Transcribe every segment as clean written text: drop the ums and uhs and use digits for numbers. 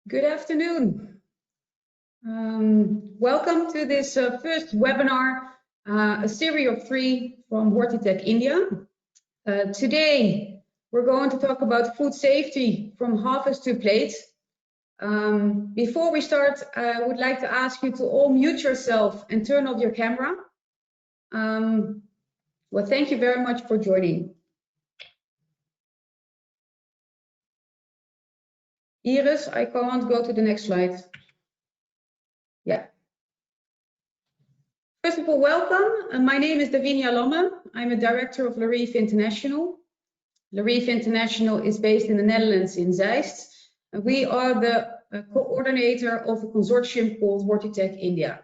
Good afternoon. Welcome to this first webinar, a series of 3 from HortiTechIndia. Today, we're going to talk about food safety from harvest to plate. Before we start, I would like to ask you to all mute yourself and turn off your camera. Well, thank you very much for joining. Iris, I can't go to the next slide. Yeah. First of all, welcome. My name is Davinia Lomme. I'm a director of Larive International. Larive International is based in the Netherlands in Zeist. We are the coordinator of a consortium called HortiTechIndia.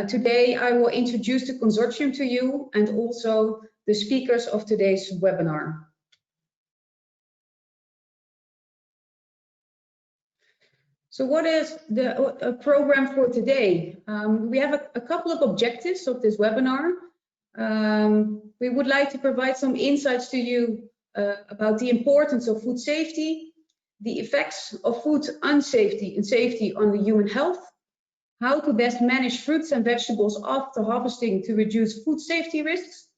Today, I will introduce the consortium to you and also the speakers of today's webinar. So what is the program for today? We have a couple of objectives of this webinar. We would like to provide some insights to you about the importance of food safety, the effects of food unsafety and safety on the human health, how to best manage fruits and vegetables after harvesting to reduce food safety risks,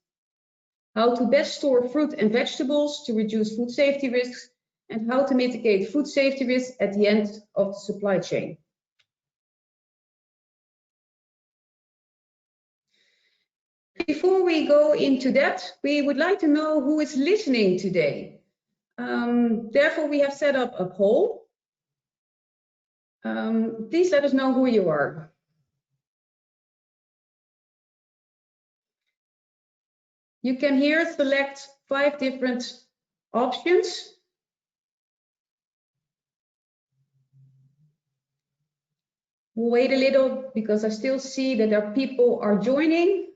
how to best store fruit and vegetables to reduce food safety risks, and how to mitigate food safety risks at the end of the supply chain. Before we go into that, we would like to know who is listening today. Therefore, we have set up a poll. Please let us know who you are. You can here select 5 different options. We'll wait a little because I still see that there are people are joining.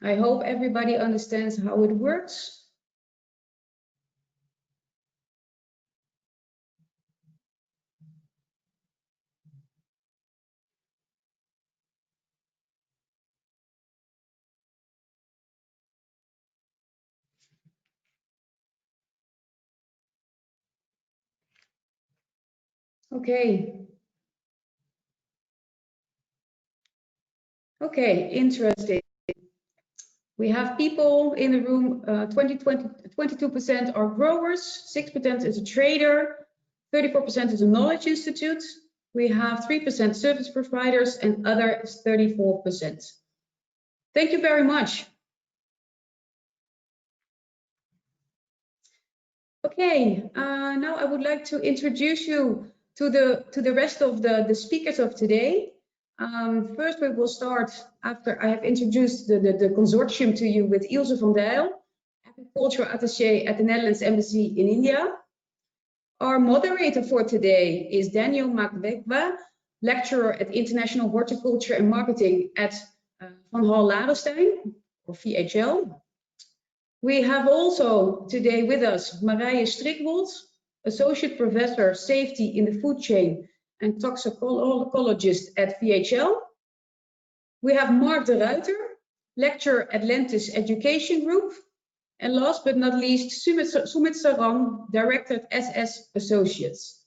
I hope everybody understands how it works. Okay. Okay, interesting. We have people in the room, 22% are growers, 6% is a trader, 34% is a knowledge institute. We have 3% service providers and other is 34%. Thank you very much. Okay, now I would like to introduce you to the rest of the speakers of today. First, we will start after I have introduced the consortium to you with Ilse van Dijl, Agriculture Attaché at the Netherlands Embassy in India. Our moderator for today is Daniel Makwekwa, lecturer at International Horticulture and Marketing at Van Hal Ladenstein, or VHL. We have also today with us Marije Strikwold, Associate Professor Safety in the Food Chain and Toxicologist at VHL. We have Mark de Ruiter, Lecturer at Lentis Education Group. And last but not least, Sumit Sarang, Director at SS Associates.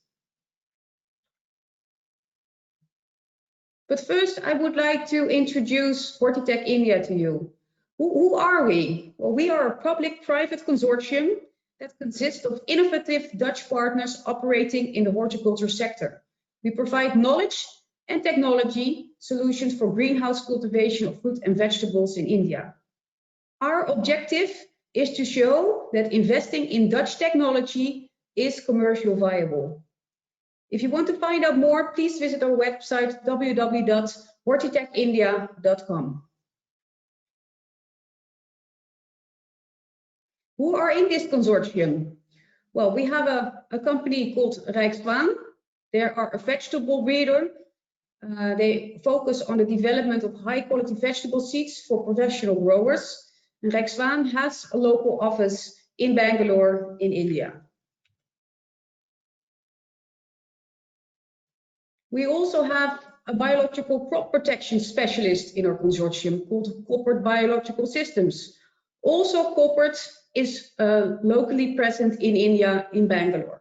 But first, I would like to introduce HortiTechIndia to you. Who are we? Well, we are a public-private consortium that consists of innovative Dutch partners operating in the horticulture sector. We provide knowledge and technology solutions for greenhouse cultivation of fruit and vegetables in India. Our objective is to show that investing in Dutch technology is commercially viable. If you want to find out more, please visit our website www.hortitechindia.com. Who are in this consortium? Well, we have a company called Rikswang. They are a vegetable breeder They focus on the development of high-quality vegetable seeds for professional growers. And Rikswang has a local office in Bangalore in India. We also have a biological crop protection specialist in our consortium called Corporate Biological Systems. Also, corporate is locally present in India, in Bangalore.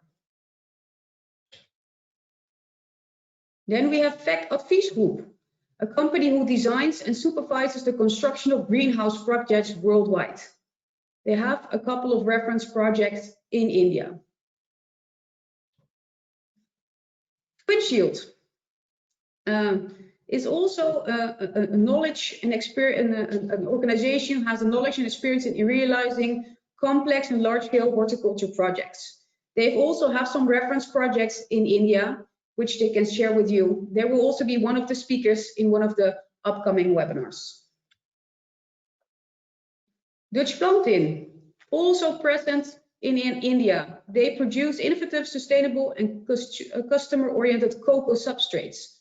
Then we have VEC Advies Group, a company who designs and supervises the construction of greenhouse projects worldwide. They have a couple of reference projects in India. Twitshield is also a knowledge and experience, an organization has a knowledge and experience in realizing complex and large-scale horticulture projects. They also have some reference projects in India, which they can share with you. They will also be one of the speakers in one of the upcoming webinars. Dutch Plantin, also present in India. They produce innovative, sustainable and customer-oriented cocoa substrates.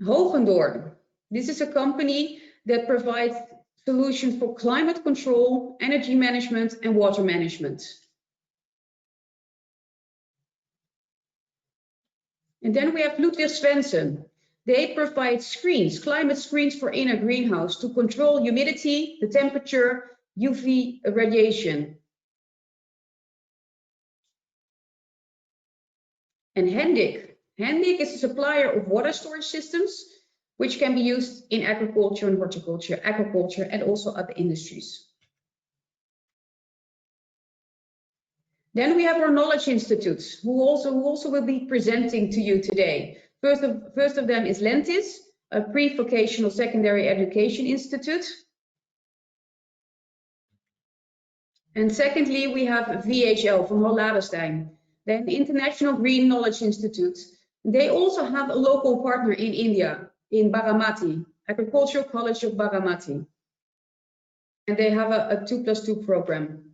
Holden Door, this is a company that provides solutions for climate control, energy management and water management. And then we have Svensson. They provide screens, climate screens for inner greenhouse to control humidity, the temperature, UV radiation. And Hendik is a supplier of water storage systems, which can be used in agriculture and horticulture, aquaculture, and also other industries. Then we have our knowledge institutes, who also will be presenting to you today. First of them is Lentis, a pre-vocational secondary education institute. And secondly, we have VHL from Holladestein, then the International Green Knowledge Institute. They also have a local partner in India, in Bharathi, Agricultural College of Bharathi. And they have a 2+2 program.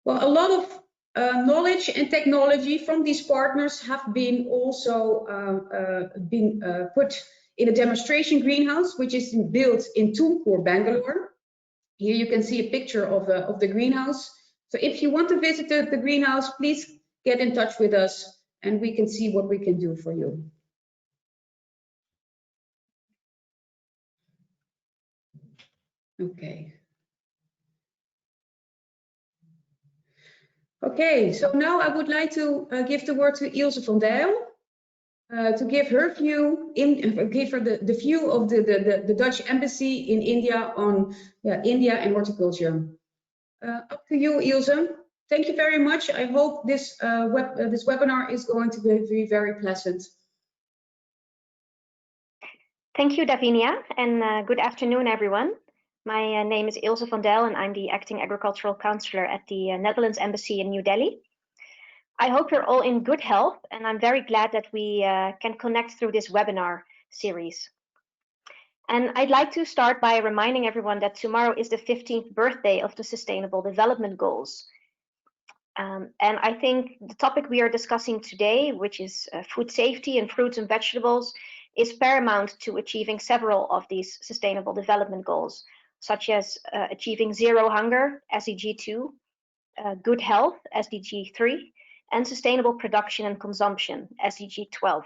Well, a lot of knowledge and technology from these partners have been also put in a demonstration greenhouse, which is built in Tumkur, Bangalore. Here you can see a picture of the greenhouse. So if you want to visit the greenhouse, please get in touch with us and we can see what we can do for you. Okay, so now I would like to give the word to Ilse van Dijl to give her view, give her the view of the Dutch embassy in India on India and horticulture. Up to you, Ilse. Thank you very much. I hope this webinar is going to be very pleasant. Thank you, Davinia, and good afternoon, everyone. My name is Ilse van Dijl, and I'm the Acting Agricultural Counselor at the Netherlands Embassy in New Delhi. I hope you're all in good health, and I'm very glad that we can connect through this webinar series. And I'd like to start by reminding everyone that tomorrow is the 15th birthday of the Sustainable Development Goals. And I think the topic we are discussing today, which is food safety in fruits and vegetables, is paramount to achieving several of these Sustainable Development Goals, such as achieving zero hunger, SDG 2, good health, SDG 3, and sustainable production and consumption, SDG 12.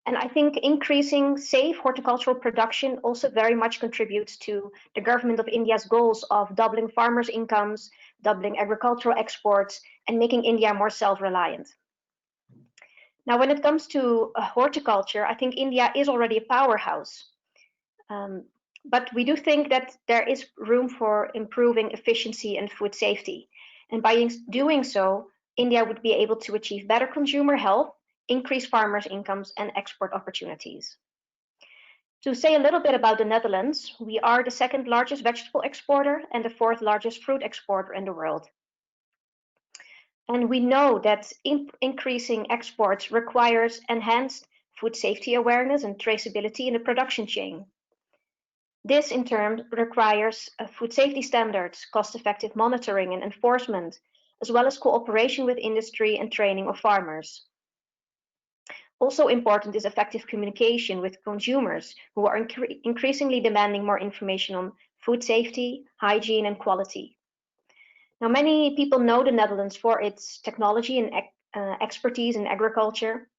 And I think increasing safe horticultural production also very much contributes to the government of India's goals of doubling farmers' incomes, doubling agricultural exports, and making India more self-reliant. Now, when it comes to horticulture, I think India is already a powerhouse. But we do think that there is room for improving efficiency and food safety. And by doing so, India would be able to achieve better consumer health, increase farmers' incomes, and export opportunities. To say a little bit about the Netherlands, we are the second largest vegetable exporter and the fourth largest fruit exporter in the world. And we know that increasing exports requires enhanced food safety awareness and traceability in the production chain. This in turn requires food safety standards, cost-effective monitoring and enforcement, as well as cooperation with industry and training of farmers. Also important is effective communication with consumers who are increasingly demanding more information on food safety, hygiene, and quality. Now, many people know the Netherlands for its technology and expertise in agriculture.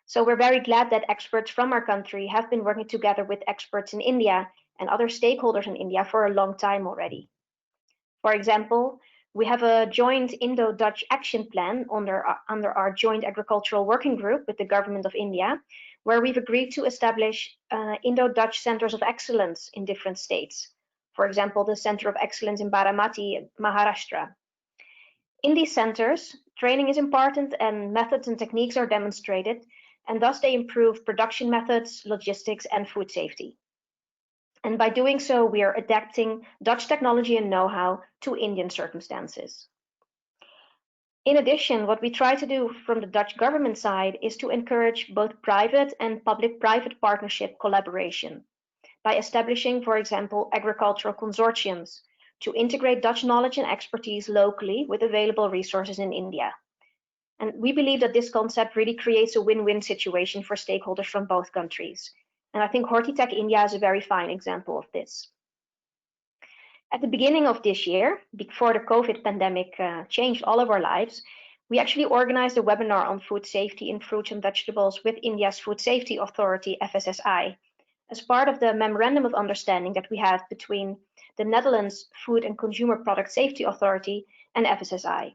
So we're very glad that experts from our country have been working together with experts in India and other stakeholders in India for a long time already. For example, we have a joint Indo-Dutch action plan under our joint agricultural working group with the government of India, where we've agreed to establish Indo-Dutch centers of excellence in different states. For example, the Center of Excellence in Bharathi, Maharashtra. In these centers, training is important and methods and techniques are demonstrated, and thus they improve production methods, logistics, and food safety. And by doing so, we are adapting Dutch technology and know-how to Indian circumstances. In addition, what we try to do from the Dutch government side is to encourage both private and public-private partnership collaboration by establishing, for example, agricultural consortiums to integrate Dutch knowledge and expertise locally with available resources in India. And we believe that this concept really creates a win-win situation for stakeholders from both countries. And I think HortiTechIndia is a very fine example of this. At the beginning of this year, before the COVID pandemic changed all of our lives, we actually organized a webinar on food safety in fruits and vegetables with India's Food Safety Authority, FSSI, as part of the Memorandum of Understanding that we have between the Netherlands Food and Consumer Product Safety Authority and FSSI.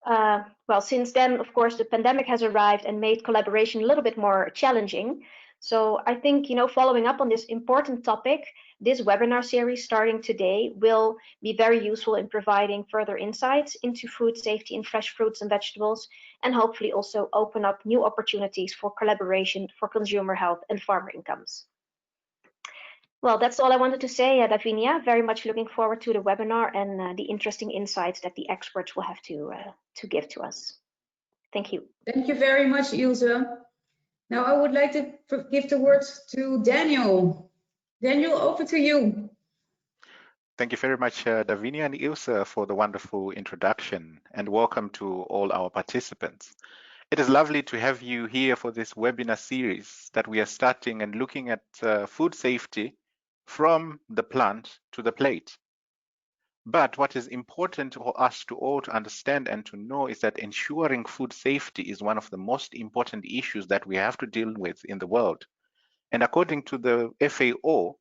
Well, since then, of course, the pandemic has arrived and made collaboration a little bit more challenging. So I think, following up on this important topic, this webinar series starting today will be very useful in providing further insights into food safety in fresh fruits and vegetables, and hopefully also open up new opportunities for collaboration for consumer health and farmer incomes. Well, that's all I wanted to say, Davinia. Very much looking forward to the webinar and the interesting insights that the experts will have to give to us. Thank you. Thank you very much, Ilse. Now I would like to give the word to Daniel. Daniel, over to you. Thank you very much, Davinia and Ilse, for the wonderful introduction, and welcome to all our participants. It is lovely to have you here for this webinar series that we are starting and looking at food safety from the plant to the plate. But what is important for us to all to understand and to know is that ensuring food safety is one of the most important issues that we have to deal with in the world. And according to the FAO,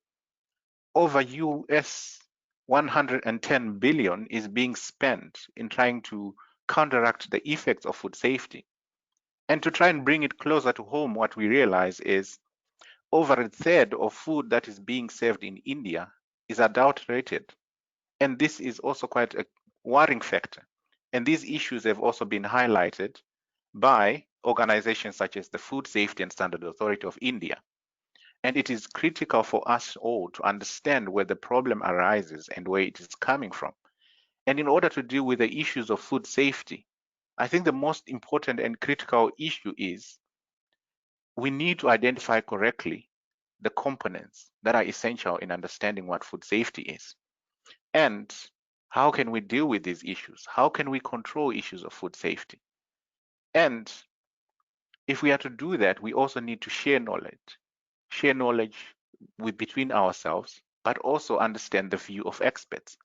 over US 110 billion is being spent in trying to counteract the effects of food safety. And to try and bring it closer to home, what we realize is over a third of food that is being served in India is adulterated. And this is also quite a worrying factor. And these issues have also been highlighted by organizations such as the Food Safety and Standards Authority of India. And it is critical for us all to understand where the problem arises and where it is coming from. And in order to deal with the issues of food safety, I think the most important and critical issue is we need to identify correctly the components that are essential in understanding what food safety is. And how can we deal with these issues? How can we control issues of food safety? And if we are to do that, we also need to share knowledge between ourselves, but also understand the view of experts.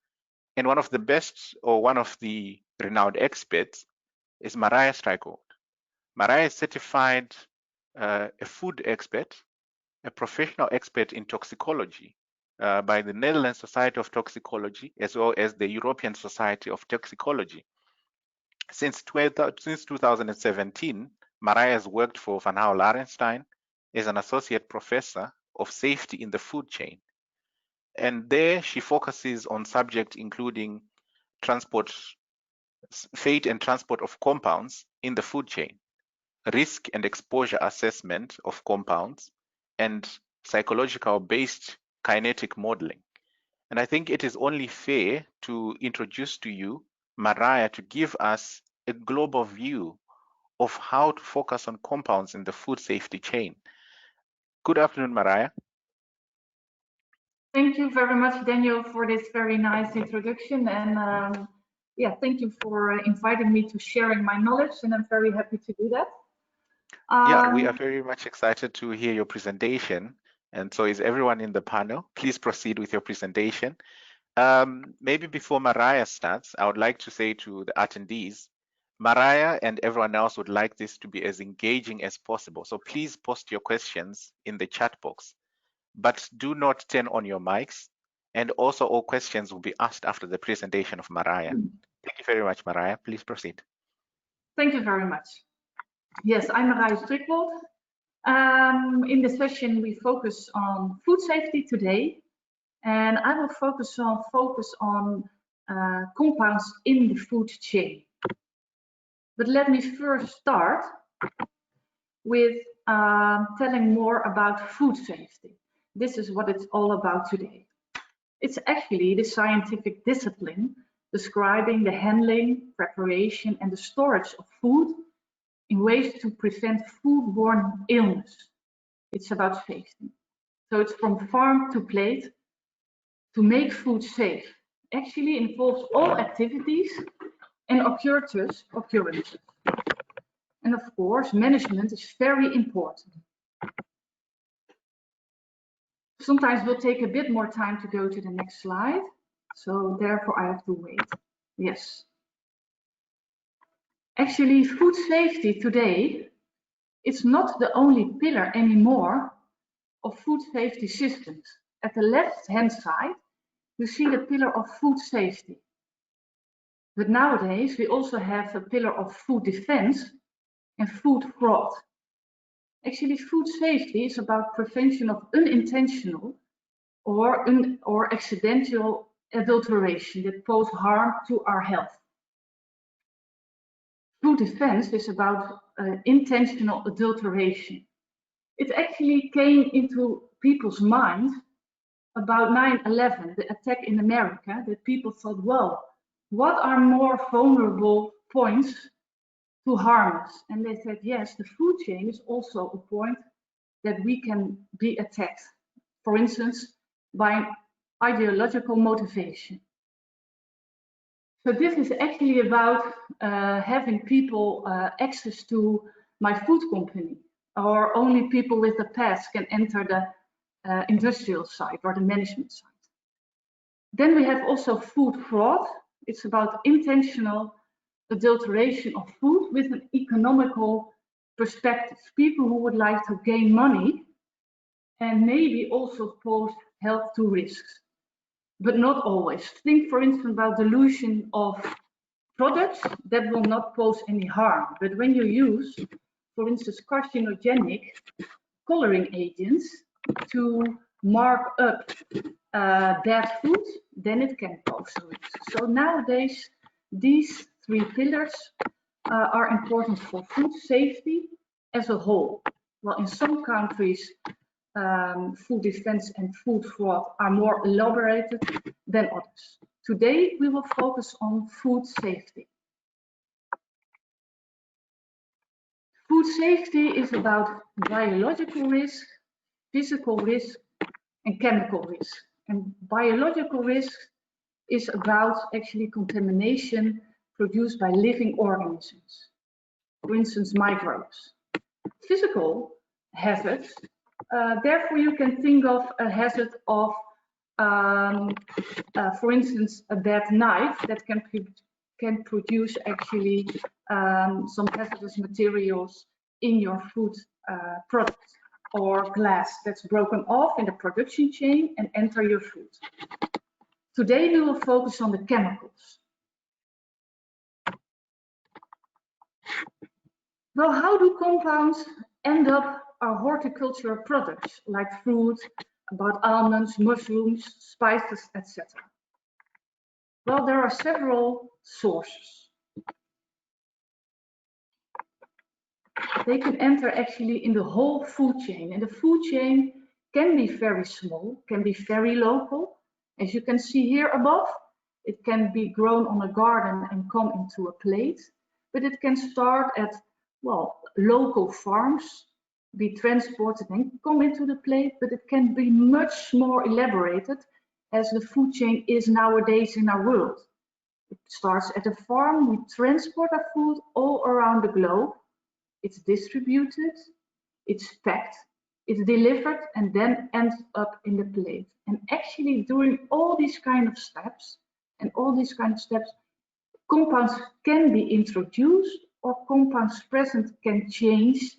And one of the best, or one of the renowned experts, is Mariah Strykold. Mariah is certified a food expert, a professional expert in toxicology by the Netherlands Society of Toxicology, as well as the European Society of Toxicology. Since 2017, Mariah has worked for Van Houw Larenstein as an associate professor of safety in the food chain. And there she focuses on subjects including fate and transport of compounds in the food chain, risk and exposure assessment of compounds, and psychological-based kinetic modeling. And I think it is only fair to introduce to you Mariah to give us a global view of how to focus on compounds in the food safety chain. Good afternoon, Mariah. Thank you very much, Daniel, for this very nice introduction. And yeah, thank you for inviting me to sharing my knowledge, and I'm very happy to do that. Yeah, we are very much excited to hear your presentation. And so is everyone in the panel. Please proceed with your presentation. Maybe before Mariah starts, I would like to say to the attendees, Mariah and everyone else would like this to be as engaging as possible. So please post your questions in the chat box, but do not turn on your mics. And also all questions will be asked after the presentation of Mariah. Thank you very much, Mariah. Please proceed. Thank you very much. Yes, I'm Mariah Strikwold. In this session, we focus on food safety today, and I will focus on compounds in the food chain. But let me first start with telling more about food safety. This is what it's all about today. It's actually the scientific discipline describing the handling, preparation, and the storage of food in ways to prevent foodborne illness. It's about safety. So it's from farm to plate to make food safe. Actually involves all activities and occurrences. And of course, management is very important. Sometimes we'll take a bit more time to go to the next slide. So therefore I have to wait. Yes. Actually, food safety today, it's not the only pillar anymore of food safety systems. At the left-hand side, you see the pillar of food safety. But nowadays, we also have a pillar of food defense and food fraud. Actually, food safety is about prevention of unintentional or accidental adulteration that pose harm to our health. Food defense is about intentional adulteration. It actually came into people's minds about 9/11, the attack in America, that people thought, well, what are more vulnerable points to harm us? And they said, yes, the food chain is also a point that we can be attacked, for instance, by an ideological motivation. So this is actually about having people access to my food company, or only people with a pass can enter the industrial side or the management side. Then we have also food fraud. It's about intentional adulteration of food with an economical perspective. People who would like to gain money and maybe also pose health to risks, but not always. Think, for instance, about dilution of products that will not pose any harm. But when you use, for instance, carcinogenic coloring agents to mark up bad food, then it can pose a risk. So nowadays, these three pillars are important for food safety as a whole. Well, in some countries, food defense and food fraud are more elaborated than others. Today, we will focus on food safety. Food safety is about biological risk, physical risk, and chemical risk. And biological risk is about actually contamination produced by living organisms, for instance, microbes. Physical hazards, therefore you can think of a hazard of, for instance, a bad knife that can produce actually some hazardous materials in your food product, or glass that's broken off in the production chain and enter your food. Today we will focus on the chemicals. Well, how do compounds end up our horticultural products like fruit, about almonds, mushrooms, spices, etc.? Well, there are several sources. They can enter actually in the whole food chain, and the food chain can be very small, can be very local. As you can see here above, it can be grown on a garden and come into a plate, but it can start at, well, local farms, be transported and come into the plate, but it can be much more elaborated as the food chain is nowadays in our world. It starts at a farm. We transport our food all around the globe. It's distributed, it's packed, it's delivered, and then ends up in the plate. And actually, during all these kind of steps, compounds can be introduced, or compounds present can change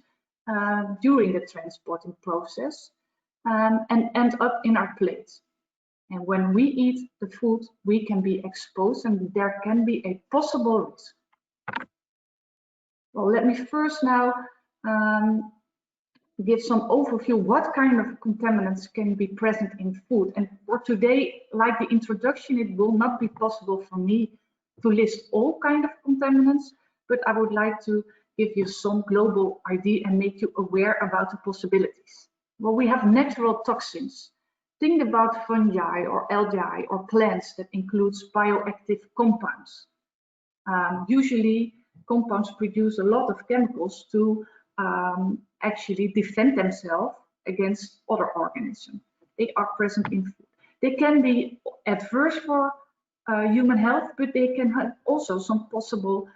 during the transporting process and end up in our plates. And when we eat the food, we can be exposed and there can be a possible risk. Well, let me first now give some overview what kind of contaminants can be present in food. And for today, like the introduction, it will not be possible for me to list all kind of contaminants, but I would like to give you some global idea and make you aware about the possibilities. Well, we have natural toxins. Think about fungi or algae or plants that includes bioactive compounds. Usually, compounds produce a lot of chemicals to actually defend themselves against other organisms. They are present in food. They can be adverse for human health, but they can have also some possible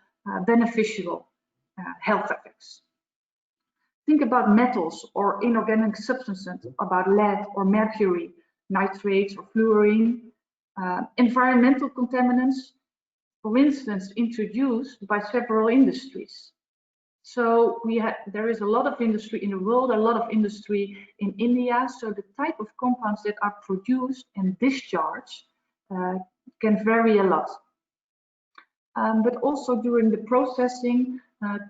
beneficial health effects. Think about metals or inorganic substances, about lead or mercury, nitrates or fluorine, environmental contaminants, for instance, introduced by several industries. So there is a lot of industry in the world, a lot of industry in India. So the type of compounds that are produced and discharged can vary a lot. But also during the processing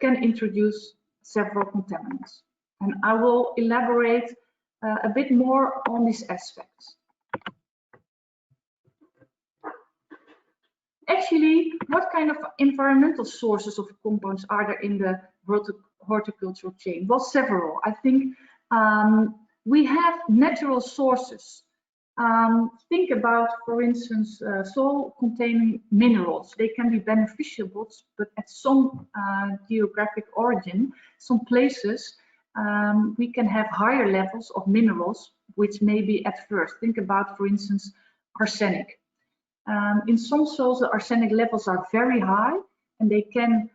can introduce several contaminants. And I will elaborate a bit more on these aspects. Actually, what kind of environmental sources of compounds are there in the horticultural chain? Well, several. I think we have natural sources. Think about, for instance, soil containing minerals. They can be beneficial, but at some geographic origin, some places, we can have higher levels of minerals, which may be adverse. Think about, for instance, arsenic. In some soils, the arsenic levels are very high, and they can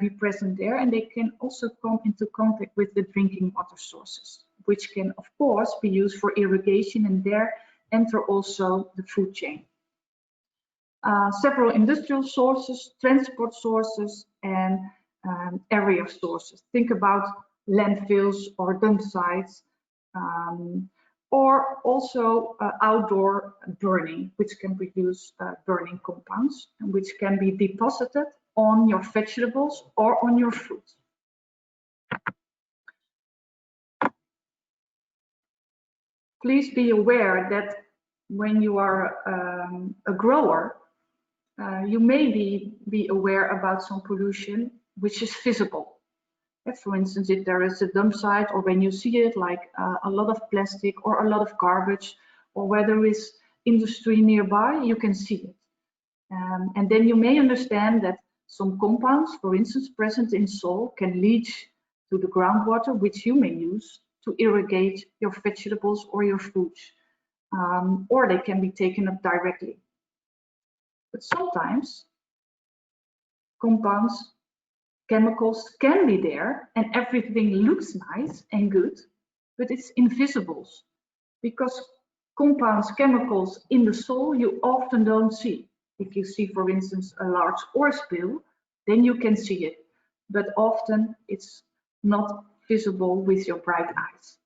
be present there, and they can also come into contact with the drinking water sources, which can, of course, be used for irrigation, and there enter also the food chain. Several industrial sources, transport sources, and area sources. Think about landfills or dump sites, or also outdoor burning, which can produce burning compounds, and which can be deposited on your vegetables or on your fruit. Please be aware that when you are a grower, you may be aware about some pollution which is visible. For instance, if there is a dump site, or when you see it, like a lot of plastic or a lot of garbage, or where there is industry nearby, you can see it. And then you may understand that some compounds, for instance, present in soil, can leach to the groundwater, which you may use to irrigate your vegetables or your fruits, or they can be taken up directly. But sometimes compounds, chemicals can be there and everything looks nice and good, but it's invisible, because compounds, chemicals in the soil you often don't see. If you see, for instance, a large ore spill, then you can see it, but often it's not visible with your bright eyes.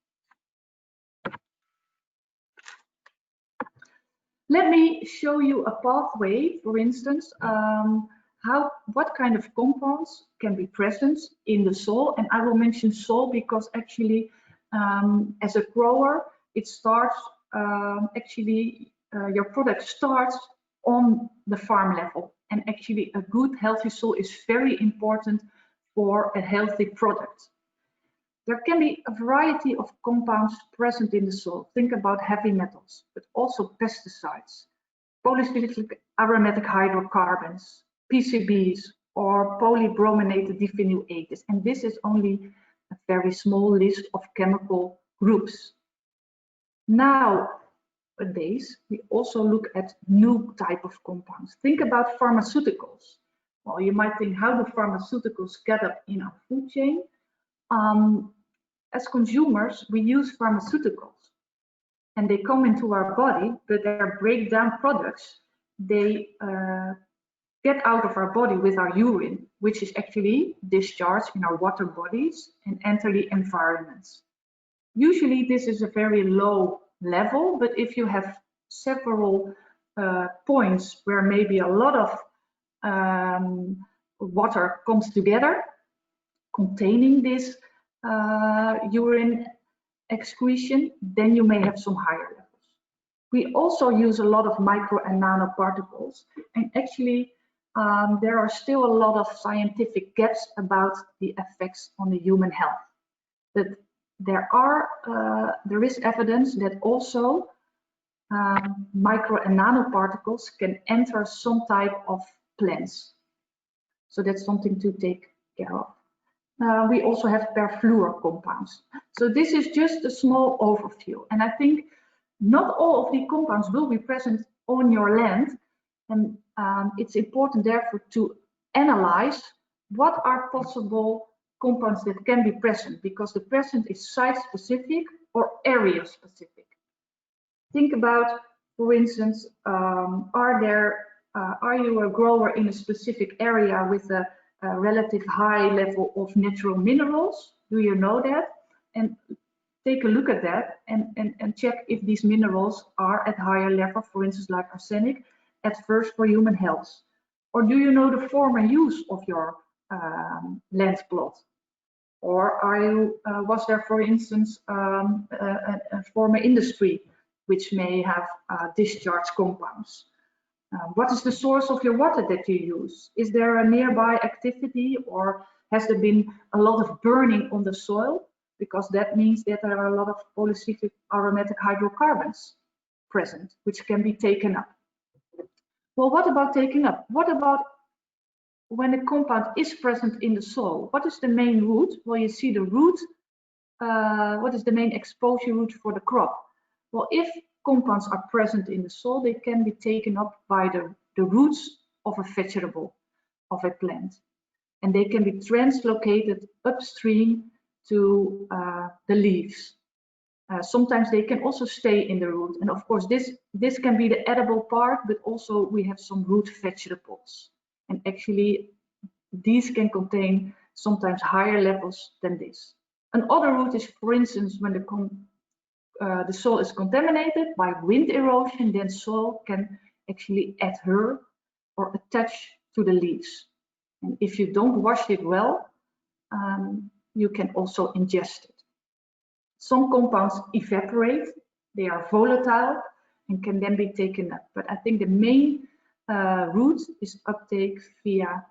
Let me show you a pathway, for instance, what kind of compounds can be present in the soil. And I will mention soil because actually, as a grower, it starts, your product starts on the farm level. And actually, a good, healthy soil is very important for a healthy product. There can be a variety of compounds present in the soil. Think about heavy metals, but also pesticides, polycyclic aromatic hydrocarbons, PCBs, or polybrominated diphenyl And this is only a very small list of chemical groups. Now, days, we also look at new type of compounds. Think about pharmaceuticals. Well, you might think, how do pharmaceuticals get up in our food chain? As consumers, we use pharmaceuticals and they come into our body, but their breakdown products, they get out of our body with our urine, which is actually discharged in our water bodies and enter the environments. Usually this is a very low level, but if you have several points where maybe a lot of water comes together containing this urine excretion, then you may have some higher levels. We also use a lot of micro and nanoparticles, and actually there are still a lot of scientific gaps about the effects on the human health. But there is evidence that also micro and nanoparticles can enter some type of plants. So that's something to take care of. We also have perfluoro compounds. So this is just a small overview. And I think not all of the compounds will be present on your land. And it's important, therefore, to analyze what are possible compounds that can be present, because the present is site-specific or area-specific. Think about, for instance, are you a grower in a specific area with a relative high level of natural minerals? Do you know that? And take a look at that and check if these minerals are at higher level, for instance, like arsenic, adverse for human health. Or do you know the former use of your land plot? Or was there, for instance, a former industry which may have discharge compounds? What is the source of your water that you use? Is there a nearby activity, or has there been a lot of burning on the soil? Because that means that there are a lot of polycyclic aromatic hydrocarbons present, which can be taken up. Well, what about taking up? What about when a compound is present in the soil? What is the main route? Well, you see the route. What is the main exposure route for the crop? Well, if compounds are present in the soil, they can be taken up by the roots of a vegetable, of a plant. And they can be translocated upstream to the leaves. Sometimes they can also stay in the root. And of course, this can be the edible part, but also we have some root vegetables. And actually, these can contain sometimes higher levels than this. Another route is, for instance, when the soil is contaminated by wind erosion, then soil can actually adhere or attach to the leaves. And if you don't wash it well, you can also ingest it. Some compounds evaporate, they are volatile and can then be taken up. But I think the main route is uptake via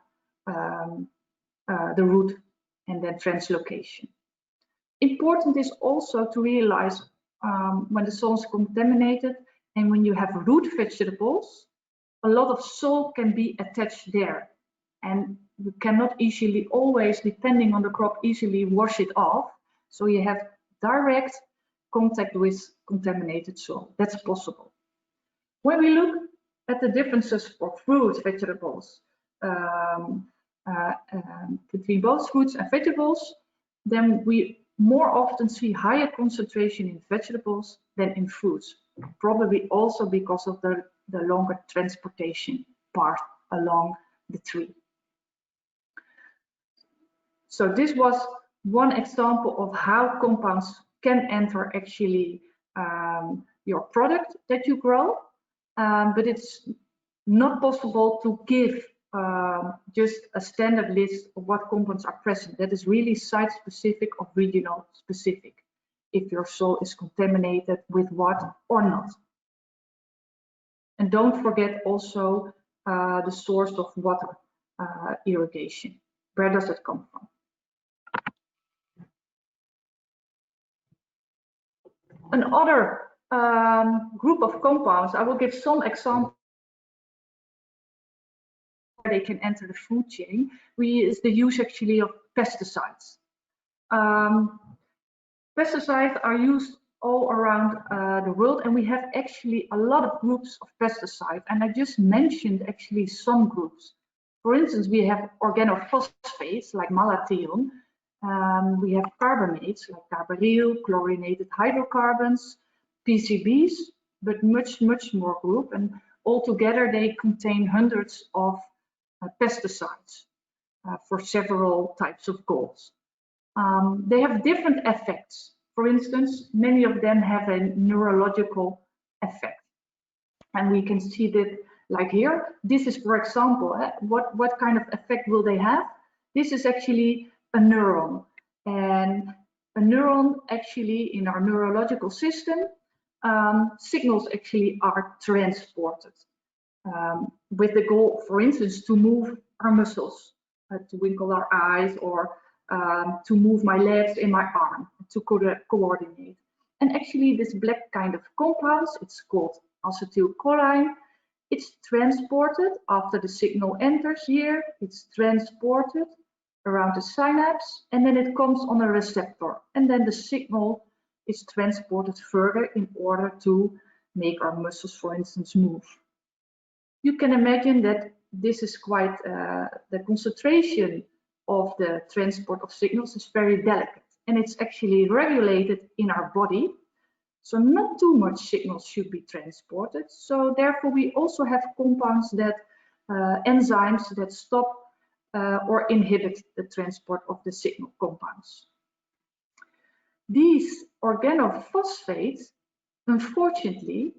the root and then translocation. Important is also to realize when the soil is contaminated and when you have root vegetables, a lot of soil can be attached there. And you cannot easily always, depending on the crop, easily wash it off. So you have direct contact with contaminated soil. That's possible. When we look at the differences for fruit, vegetables, between both fruits and vegetables, then we more often see higher concentration in vegetables than in fruits, probably also because of the longer transportation part along the tree. So this was one example of how compounds can enter actually your product that you grow, but it's not possible to give just a standard list of what compounds are present. That is really site-specific or regional-specific, if your soil is contaminated with what or not. And don't forget also the source of water irrigation. Where does it come from? Another group of compounds, I will give some examples where they can enter the food chain, is the use actually of pesticides. Pesticides are used all around the world, and we have actually a lot of groups of pesticides. And I just mentioned actually some groups. For instance, we have organophosphates like malathion. We have carbamates like carbaryl, chlorinated hydrocarbons, PCBs, but much more group. And altogether, they contain hundreds of pesticides for several types of goals. They have different effects. For instance, many of them have a neurological effect. And we can see that like here. This is, for example, what kind of effect will they have? This is actually a neuron. And a neuron actually in our neurological system, signals actually are transported with the goal, for instance, to move our muscles, to winkle our eyes, or to move my legs and my arm, to coordinate. And actually this black kind of compounds, it's called acetylcholine, it's transported after the signal enters here, it's transported around the synapse, and then it comes on a receptor. And then the signal is transported further in order to make our muscles, for instance, move. You can imagine that this is quite, the concentration of the transport of signals is very delicate, and it's actually regulated in our body. So not too much signals should be transported. So therefore we also have compounds that, enzymes that stop or inhibit the transport of the signal compounds. These organophosphates, unfortunately,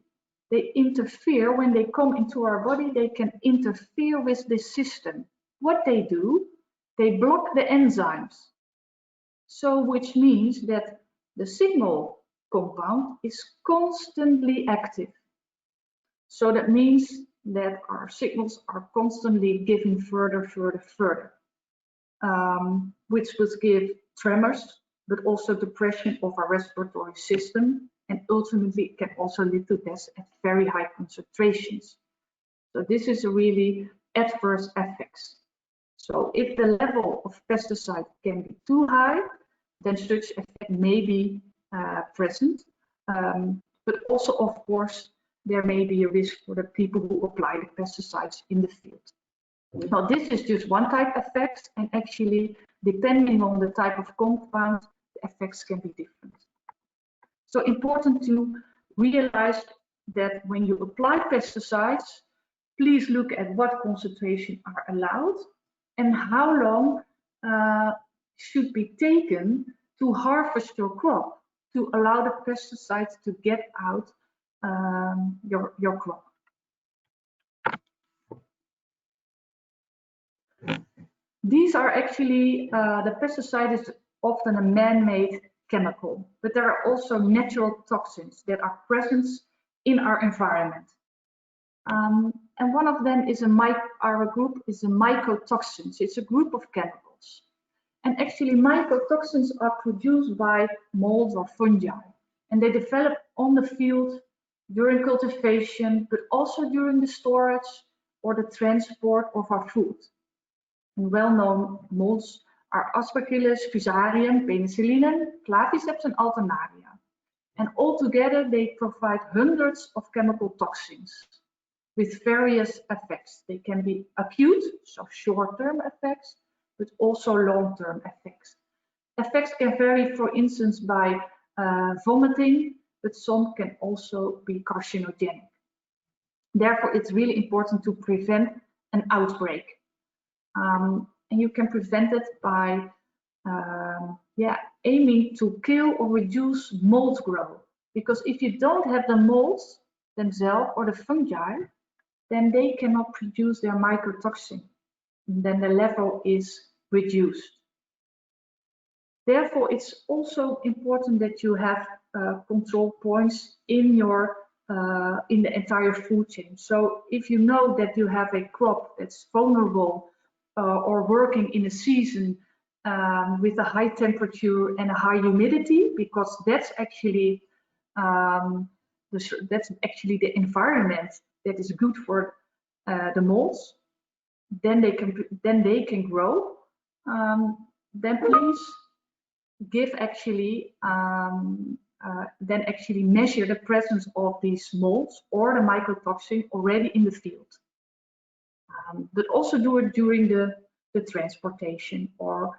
they interfere when they come into our body, they can interfere with this system. What they do, they block the enzymes. So which means that the signal compound is constantly active. So that means that our signals are constantly given further, which would give tremors, but also depression of our respiratory system, and ultimately it can also lead to death at very high concentrations. So this is a really adverse effects. So if the level of pesticide can be too high, then such effect may be present. But also, of course, there may be a risk for the people who apply the pesticides in the field. Now, this is just one type of effect, and actually, depending on the type of compound, the effects can be different. So important to realize that when you apply pesticides, please look at what concentration are allowed and how long should be taken to harvest your crop, to allow the pesticides to get out your crop. These are actually, the pesticide is often a man-made chemical, but there are also natural toxins that are present in our environment. And one of them is our group is a mycotoxins. It's a group of chemicals. And actually mycotoxins are produced by molds or fungi, and they develop on the field during cultivation, but also during the storage or the transport of our food. And well-known molds are Aspergillus, Fusarium, Penicillium, Claviceps, and Alternaria. And altogether, they provide hundreds of chemical toxins with various effects. They can be acute, so short-term effects, but also long-term effects. Effects can vary, for instance, by vomiting, but some can also be carcinogenic. Therefore, it's really important to prevent an outbreak. And you can prevent it by aiming to kill or reduce mold growth. Because if you don't have the molds themselves or the fungi, then they cannot produce their mycotoxin. And then the level is reduced. Therefore, it's also important that you have control points in your in the entire food chain. So if you know that you have a crop that's vulnerable or working in a season with a high temperature and a high humidity, because that's actually the environment that is good for the molds, then they can grow. Then please give actually then actually measure the presence of these molds or the mycotoxin already in the field. But also do it during the transportation or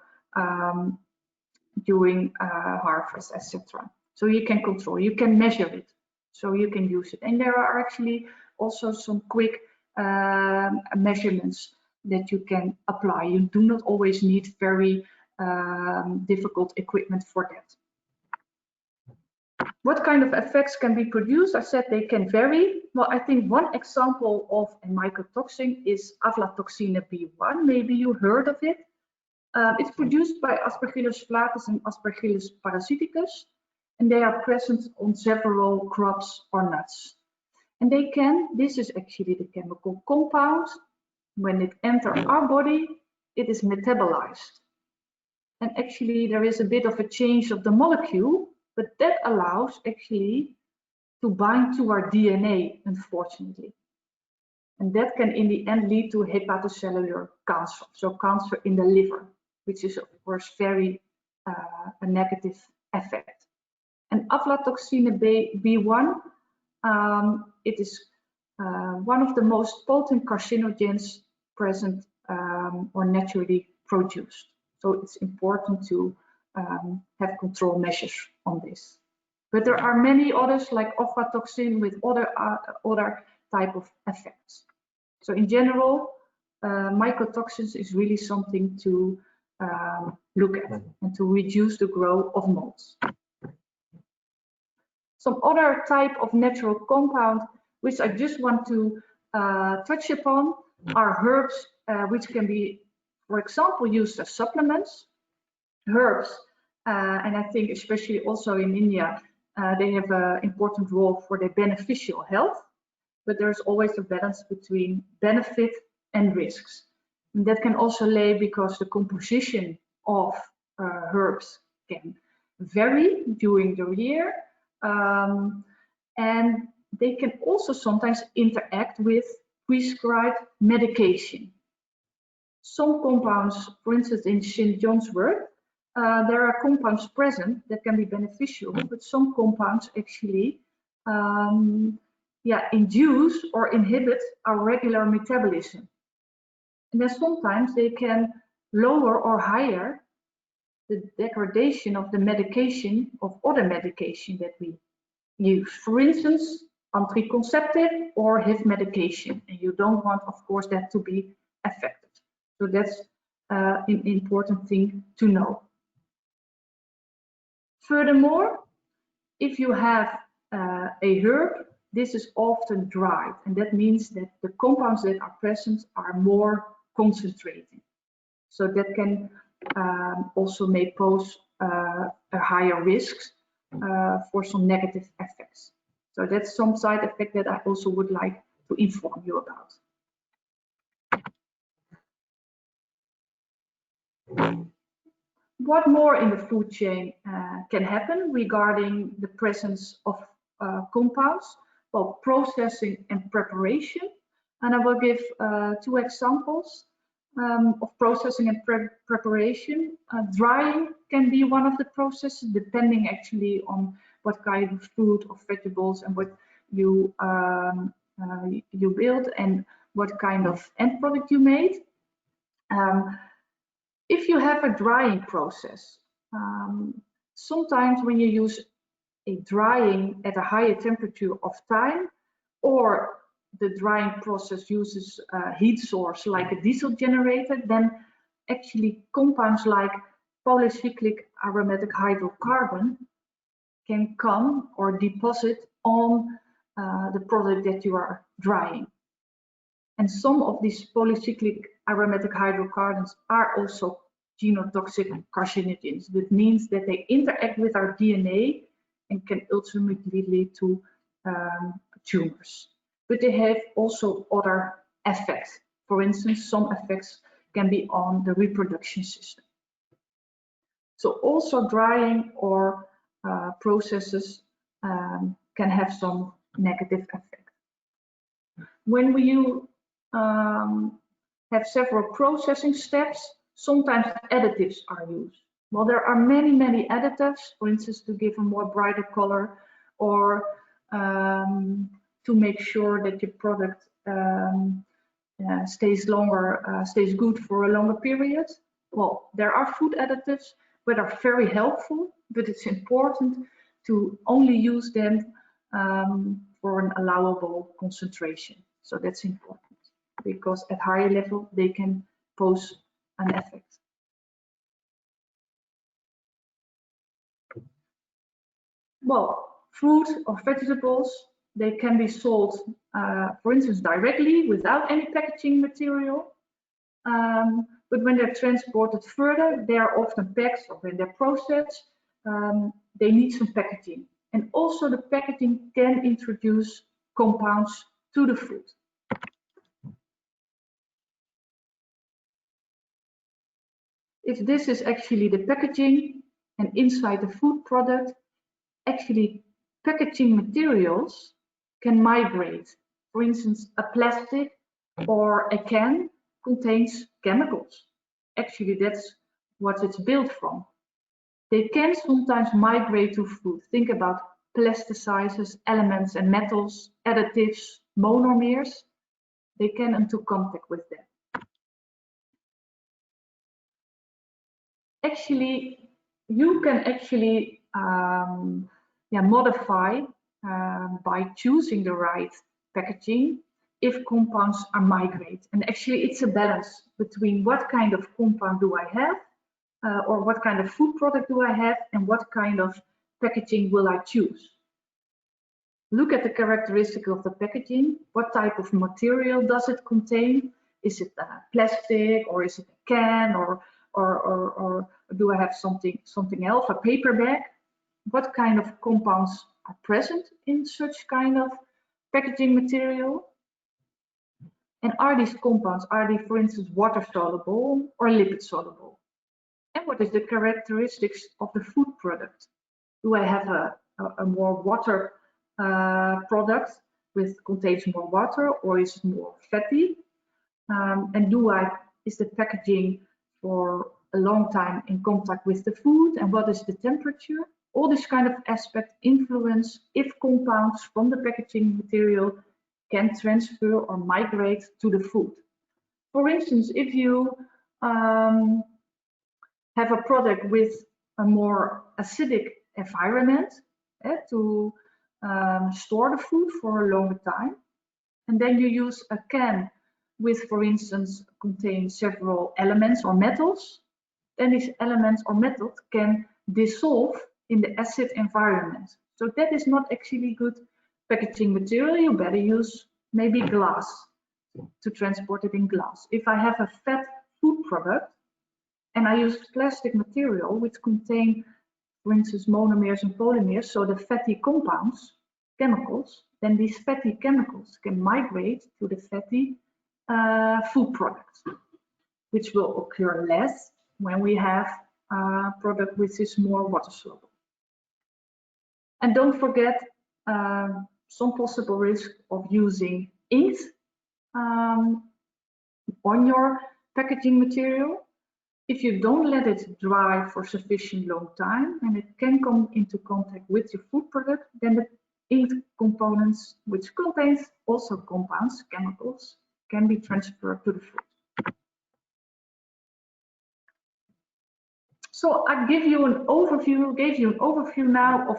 during harvest, etc. So you can control, you can measure it, so you can use it. And there are actually also some quick measurements that you can apply. You do not always need very difficult equipment for that. What kind of effects can be produced? I said they can vary. Well, I think one example of a mycotoxin is Aflatoxin B1. Maybe you heard of it. It's produced by Aspergillus flatus and Aspergillus parasiticus, and they are present on several crops or nuts. And they can, this is actually the chemical compound. When it enters our body, it is metabolized. And actually there is a bit of a change of the molecule, but that allows actually to bind to our DNA, unfortunately. And that can in the end lead to hepatocellular cancer, so cancer in the liver, which is of course very a negative effect. And Aflatoxin B1, it is one of the most potent carcinogens present or naturally produced. So it's important to have control measures on this. But there are many others like aflatoxin with other type of effects. So in general, mycotoxins is really something to look at and to reduce the growth of molds. Some other type of natural compound which I just want to touch upon are herbs, which can be, for example, used as supplements. Herbs, and I think especially also in India, they have an important role for their beneficial health, but there's always a balance between benefit and risks. And that can also lay because the composition of herbs can vary during the year, and they can also sometimes interact with prescribed medication. Some compounds, for instance, in St. John's wort, there are compounds present that can be beneficial, but some compounds actually induce or inhibit our regular metabolism. And then sometimes they can lower or higher the degradation of the medication of other medication that we use. For instance, anticonceptive or HIV medication. And you don't want, of course, that to be affected. So that's an important thing to know. Furthermore, if you have a herb, this is often dried, and that means that the compounds that are present are more concentrated. So that can also may pose a higher risk for some negative effects. So that's some side effect that I also would like to inform you about. What more in the food chain can happen regarding the presence of compounds? Well, processing and preparation. And I will give 2 examples of processing and preparation. Drying can be one of the processes, depending actually on what kind of fruit or vegetables and what you you build and what kind of end product you made. If you have a drying process, sometimes when you use a drying at a higher temperature of time, or the drying process uses a heat source like a diesel generator, then actually compounds like polycyclic aromatic hydrocarbon can come or deposit on the product that you are drying. And some of these polycyclic aromatic hydrocarbons are also genotoxic carcinogens. That means that they interact with our DNA and can ultimately lead to tumors. But they have also other effects. For instance, some effects can be on the reproduction system. So also drying or processes can have some negative effect. When you have several processing steps, sometimes additives are used. Well, there are many additives, for instance, to give a more brighter color, or to make sure that your product stays good for a longer period. Well, there are food additives that are very helpful, but it's important to only use them for an allowable concentration. So that's important, because at higher level they can pose an effect. Well, fruit or vegetables, they can be sold, for instance, directly without any packaging material. But when they're transported further, they are often packed, or when they're processed, they need some packaging. And also the packaging can introduce compounds to the food. If this is actually the packaging, and inside the food product, actually packaging materials can migrate. For instance, a plastic or a can contains chemicals. Actually, that's what it's built from. They can sometimes migrate to food. Think about pesticides, elements and metals, additives, monomers. They can come into contact with them. Actually, you can actually modify by choosing the right packaging if compounds are migrate. And actually it's a balance between what kind of compound do I have, or what kind of food product do I have, and what kind of packaging will I choose. Look at the characteristic of the packaging. What type of material does it contain? Is it plastic, or is it a can, or do I have something else, a paper bag? What kind of compounds are present in such kind of packaging material? And are these compounds, are they, for instance, water soluble or lipid soluble? And what is the characteristics of the food product? Do I have a more water product contains more water, or is it more fatty? And is the packaging for a long time in contact with the food, and what is the temperature? All this kind of aspect influence if compounds from the packaging material can transfer or migrate to the food. For instance, if you have a product with a more acidic environment to store the food for a longer time, and then you use a can with, for instance, contain several elements or metals, then these elements or metals can dissolve in the acid environment. So that is not actually good packaging material. You better use maybe glass to transport it in glass. If I have a fat food product and I use plastic material which contain, for instance, monomers and polymers, so the fatty compounds, chemicals, then these fatty chemicals can migrate to the fatty food product, which will occur less when we have a product which is more water soluble. And don't forget some possible risk of using ink on your packaging material. If you don't let it dry for sufficient long time and it can come into contact with your food product, then the ink components, which contains also compounds, chemicals, can be transferred to the food. So I gave you an overview now of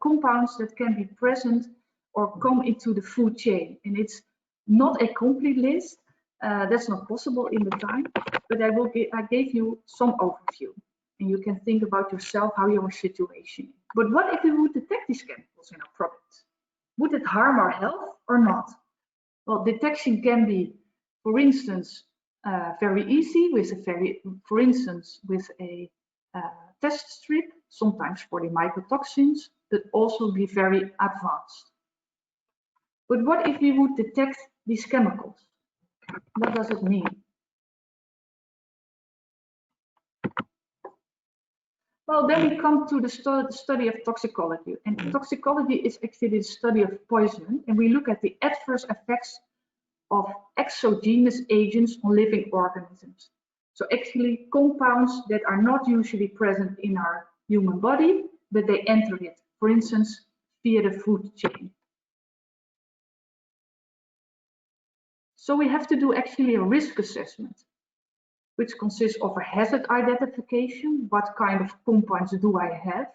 compounds that can be present or come into the food chain. And it's not a complete list. That's not possible in the time, but I gave you some overview. And you can think about yourself how your situation is. But what if we would detect these chemicals in our products? Would it harm our health or not? Well, detection can be, for instance, very easy for instance, with a test strip, sometimes for the mycotoxins, but also be very advanced. But what if we would detect these chemicals? What does it mean? Well, then we come to the study of toxicology. And toxicology is actually the study of poison, and we look at the adverse effects of exogenous agents on living organisms. So actually compounds that are not usually present in our human body, but they enter it, for instance, via the food chain. So we have to do actually a risk assessment, which consists of a hazard identification. What kind of compounds do I have?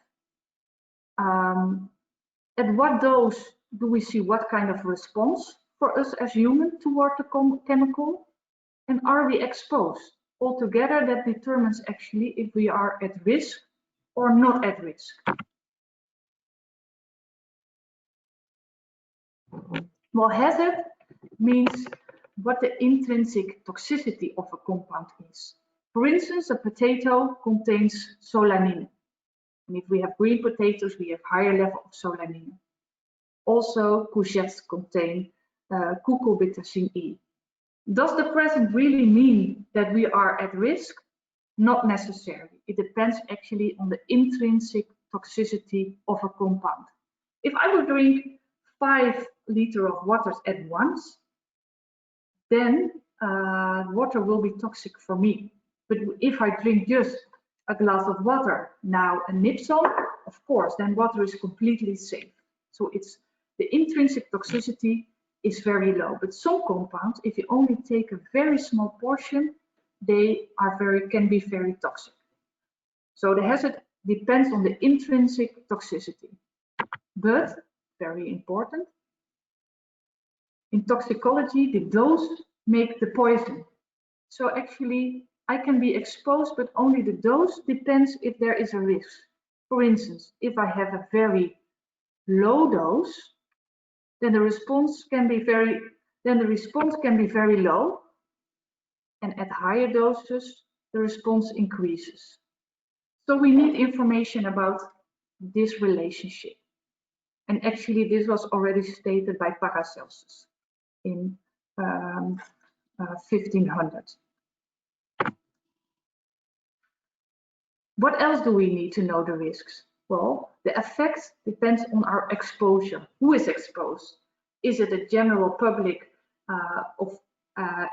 At what dose do we see what kind of response for us as humans toward the chemical? And are we exposed? Altogether, that determines actually if we are at risk or not at risk. Well, hazard means what the intrinsic toxicity of a compound is. For instance, a potato contains solanine. And if we have green potatoes, we have higher level of solanine. Also, courgettes contain cucurbitacin E. Does the present really mean that we are at risk? Not necessarily. It depends actually on the intrinsic toxicity of a compound. If I would drink 5 liters of water at once, then water will be toxic for me. But if I drink just a glass of water, now a nipson, of course, then water is completely safe. So it's the intrinsic toxicity is very low. But some compounds, if you only take a very small portion, they are can be very toxic. So the hazard depends on the intrinsic toxicity. But very important, in toxicology, the dose makes the poison. So actually, I can be exposed, but only the dose depends if there is a risk. For instance, if I have a very low dose, then the response can be very low, and at higher doses, the response increases. So we need information about this relationship. And actually, this was already stated by Paracelsus in 1500. What else do we need to know the risks? Well, the effects depends on our exposure. Who is exposed? Is it a general public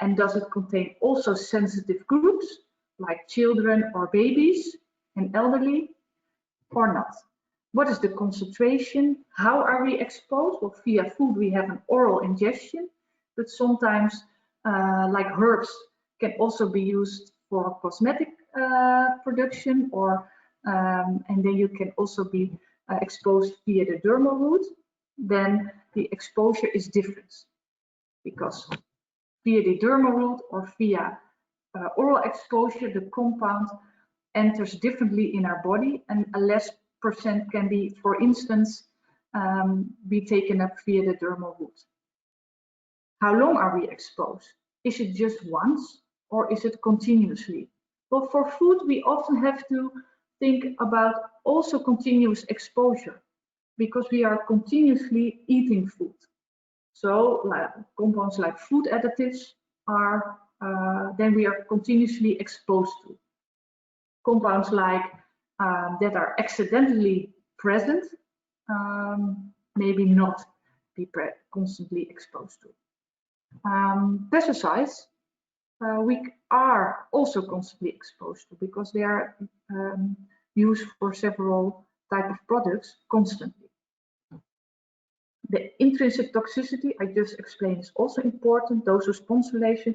and does it contain also sensitive groups like children or babies and elderly or not? What is the concentration? How are we exposed? Well, via food we have an oral ingestion, but sometimes like herbs can also be used for cosmetic production, or and then you can also be exposed via the dermal route. Then the exposure is different, because via the dermal route or via oral exposure, the compound enters differently in our body, and a less percent can be, for instance, be taken up via the dermal route. How long are we exposed? Is it just once or is it continuously? Well, for food, we often have to think about also continuous exposure, because we are continuously eating food. So compounds like food additives are, then we are continuously exposed to. Compounds like that are accidentally present, maybe not be constantly exposed to. Pesticides, we are also constantly exposed to, because they are used for several types of products constantly. The intrinsic toxicity I just explained is also important, dose response relation,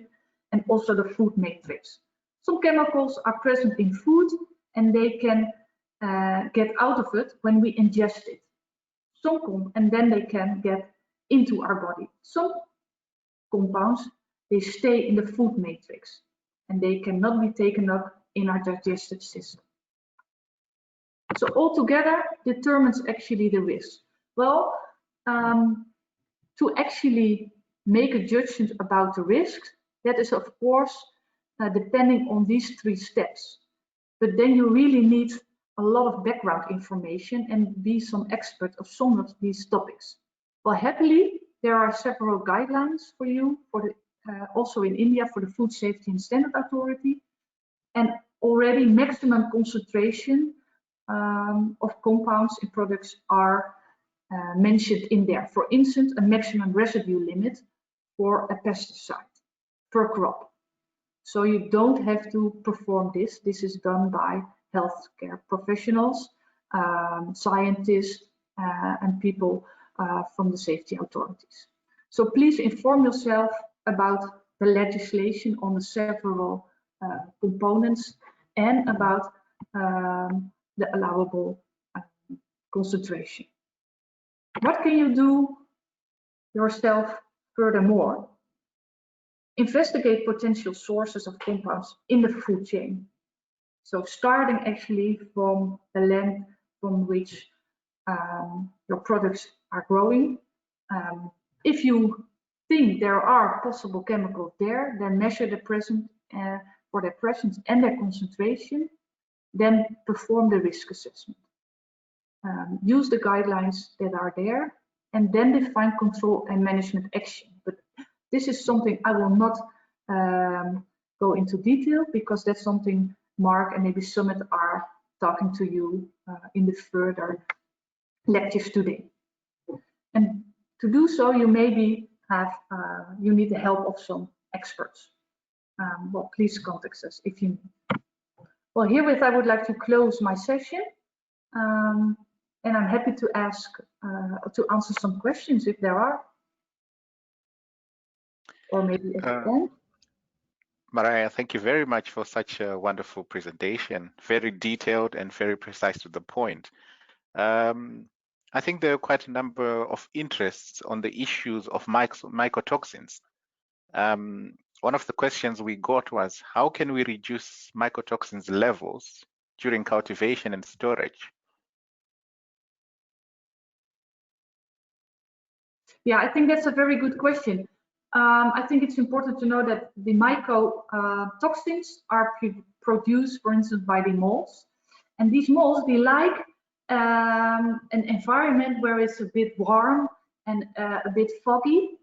and also the food matrix. Some chemicals are present in food and they can get out of it when we ingest it. And then they can get into our body. Some compounds, they stay in the food matrix and they cannot be taken up in our digestive system. So altogether determines actually the risk. Well, to actually make a judgment about the risk, that is of course depending on these 3 steps. But then you really need a lot of background information and be some expert of some of these topics. Well, happily, there are several guidelines for you, for the, also in India for the Food Safety and Standard Authority, and already maximum concentration of compounds in products are mentioned in there. For instance, a maximum residue limit for a pesticide per crop. So you don't have to perform this. This is done by healthcare professionals, scientists, and people from the safety authorities. So please inform yourself about the legislation on the several components and about the allowable concentration. What can you do yourself furthermore? Investigate potential sources of compounds in the food chain. So starting actually from the land from which your products are growing. If you think there are possible chemicals there, then measure the presence for their presence and their concentration, then perform the risk assessment. Use the guidelines that are there, and then define control and management action. But this is something I will not go into detail, because that's something Mark and maybe Sumit are talking to you in the further lectures today. And to do so, you maybe have you need the help of some experts. Well, please contact us if you need. Well, herewith I would like to close my session, and I'm happy to answer some questions if there are, or maybe at the end. Mariah, thank you very much for such a wonderful presentation, very detailed and very precise to the point. I think there are quite a number of interests on the issues of mycotoxins. One of the questions we got was, how can we reduce mycotoxins levels during cultivation and storage? Yeah, I think that's a very good question. I think it's important to know that the mycotoxins are produced, for instance, by the molds. And these molds, they like an environment where it's a bit warm and a bit foggy.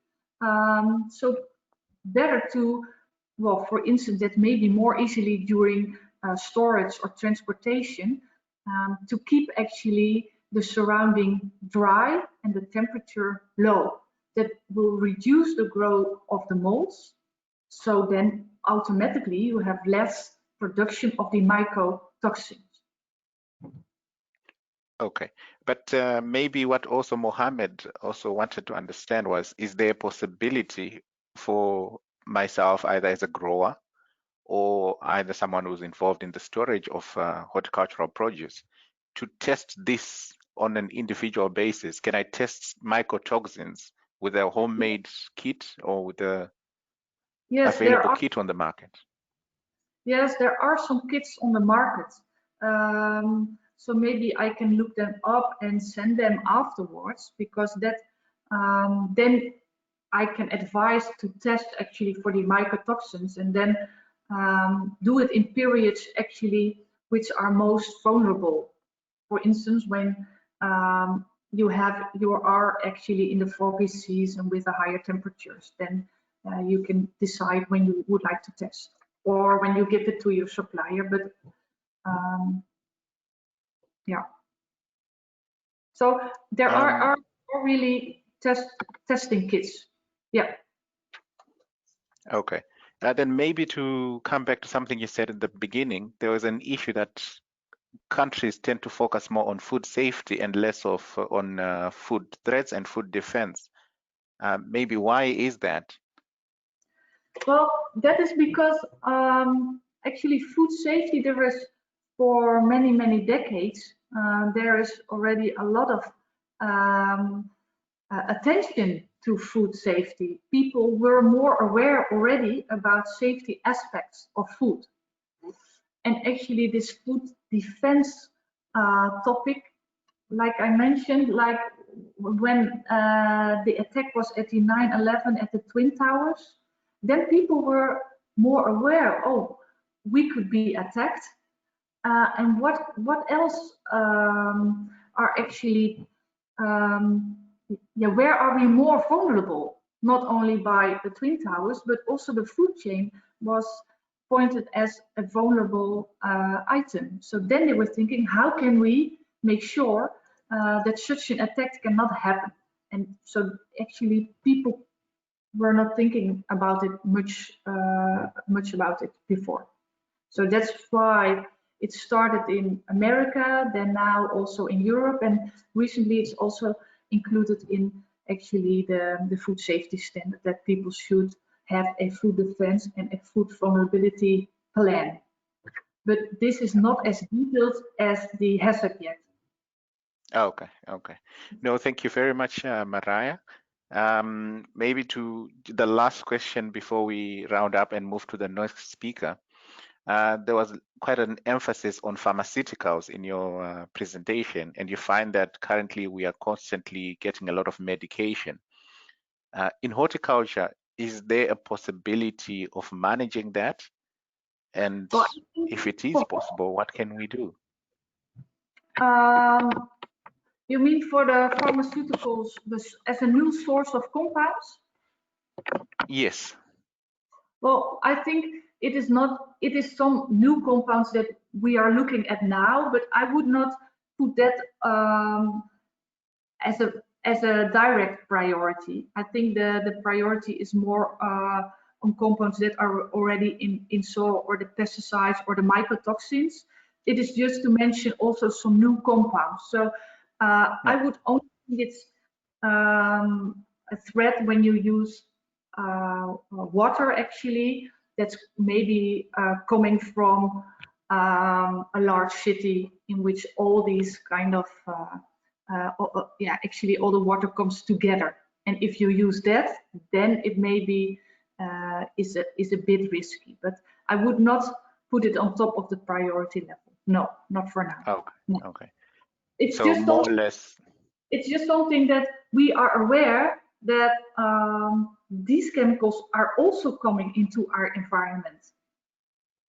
So better to, well, for instance, that may be more easily during storage or transportation, to keep actually the surrounding dry and the temperature low. That will reduce the growth of the molds. So then automatically you have less production of the mycotoxins. Okay, but maybe what also Mohammed also wanted to understand was, is there a possibility for myself, either as a grower or either someone who's involved in the storage of horticultural produce, to test this on an individual basis? Can I test mycotoxins with a homemade kit or with a available kit on the market? Yes, there are some kits on the market. So maybe I can look them up and send them afterwards, because that then I can advise to test actually for the mycotoxins, and then do it in periods actually which are most vulnerable. For instance, when you are actually in the foggy season with the higher temperatures, then you can decide when you would like to test, or when you give it to your supplier. But yeah, so there are really testing kits. Yeah. Okay. Then maybe to come back to something you said at the beginning, there was an issue that countries tend to focus more on food safety and less on food threats and food defense. Maybe why is that? Well, that is because actually food safety, there is for many decades, there is already a lot of attention to food safety. People were more aware already about safety aspects of food. And actually this food defense topic, like I mentioned, like when the attack was at the 9/11 at the Twin Towers, then people were more aware, oh, we could be attacked. And what else are actually, where are we more vulnerable? Not only by the Twin Towers, but also the food chain was pointed as a vulnerable item. So then they were thinking, how can we make sure that such an attack cannot happen? And so actually people were not thinking about it much about it before. So that's why it started in America, then now also in Europe, and recently it's also included in actually the food safety standard that people should have a food defense and a food vulnerability plan. But this is not as detailed as the hazard yet. Okay, okay. No, thank you very much, Mariah. Maybe to the last question before we round up and move to the next speaker. There was quite an emphasis on pharmaceuticals in your presentation, and you find that currently we are constantly getting a lot of medication. In horticulture, is there a possibility of managing that? And if it is possible, what can we do? You mean for the pharmaceuticals as a new source of compounds? Yes. Well, I think it is some new compounds that we are looking at now, but I would not put that as a direct priority. I think the priority is more on compounds that are already in soil, or the pesticides or the mycotoxins. It is just to mention also some new compounds. So I would only think it's a threat when you use water actually that's maybe coming from a large city in which all these kind of actually all the water comes together, and if you use that, then it maybe is a bit risky, but I would not put it on top of the priority level. No, not for now. Okay. No. Okay. It's so just more or less. It's just something that we are aware that these chemicals are also coming into our environment.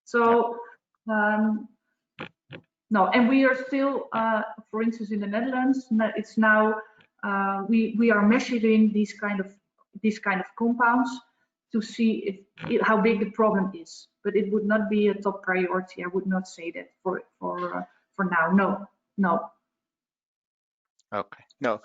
So no, and we are still, for instance, in the Netherlands, it's now we are measuring these kind of compounds to see how big the problem is. But it would not be a top priority. I would not say that for now. No. Okay. No,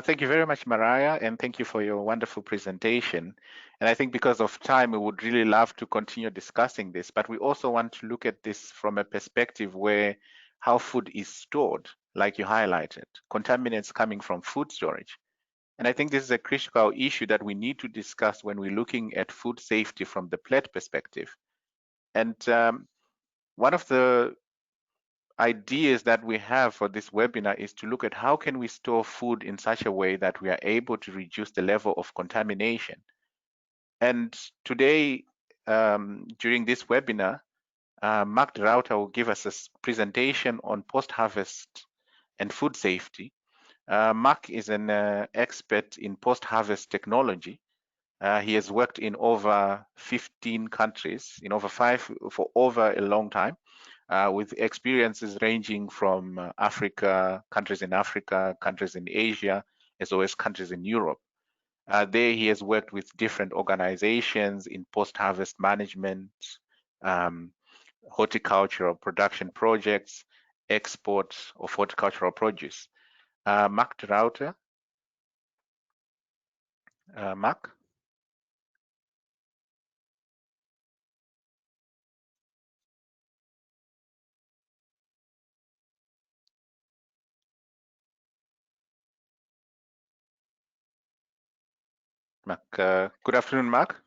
thank you very much, Mariah, and thank you for your wonderful presentation. And I think because of time, we would really love to continue discussing this, but we also want to look at this from a perspective where how food is stored, like you highlighted, contaminants coming from food storage. And I think this is a critical issue that we need to discuss when we're looking at food safety from the plate perspective. And one of the ideas that we have for this webinar is to look at how can we store food in such a way that we are able to reduce the level of contamination. And today, during this webinar, Mark de Ruyter will give us a presentation on post-harvest and food safety. Mark is an expert in post-harvest technology. He has worked in over 15 countries, for over a long time. With experiences ranging from Africa, countries in Africa, countries in Asia, as well as countries in Europe. There he has worked with different organizations in post-harvest management, horticultural production projects, export of horticultural produce. Mark de Ruyter. Mark? Mark, good afternoon, Mark.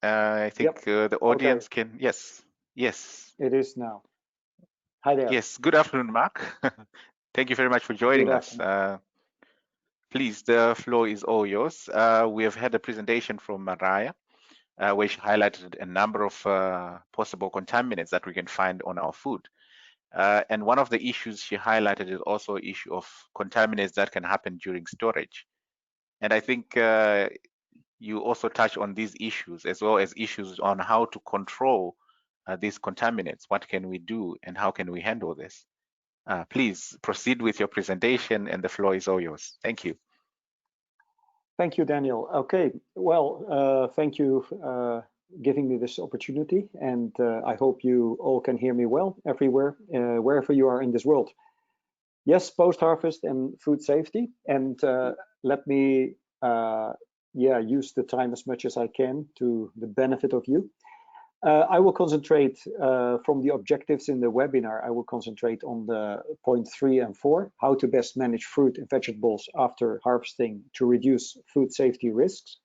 I think the audience can, yes. It is now. Hi there. Yes, good afternoon, Mark. Thank you very much for joining us. Please, the floor is all yours. We have had a presentation from Mariah, where she highlighted a number of possible contaminants that we can find on our food. And one of the issues she highlighted is also an issue of contaminants that can happen during storage. And I think you also touch on these issues, as well as issues on how to control these contaminants. What can we do and how can we handle this? Please proceed with your presentation, and the floor is all yours. Thank you. Thank you, Daniel. Okay, well, thank you for giving me this opportunity, and I hope you all can hear me well everywhere, wherever you are in this world. Yes, post-harvest and food safety. And let me use the time as much as I can to the benefit of you. I will concentrate from the objectives in the webinar. I will concentrate on the point 3 and 4, how to best manage fruit and vegetables after harvesting to reduce food safety risks,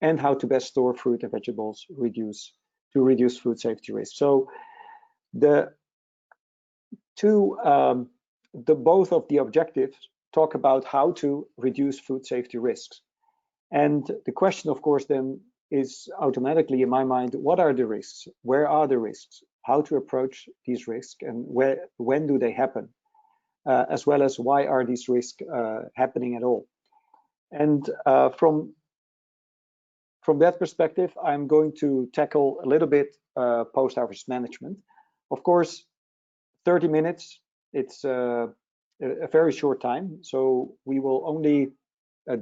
and how to best store fruit and vegetables to reduce food safety risks. So the two, both of the objectives talk about how to reduce food safety risks. And the question, of course, then is automatically in my mind, what are the risks? Where are the risks? How to approach these risks, and when do they happen? As well as why are these risks happening at all? And from that perspective, I'm going to tackle a little bit post-harvest management. Of course, 30 minutes, it's a very short time, so we will only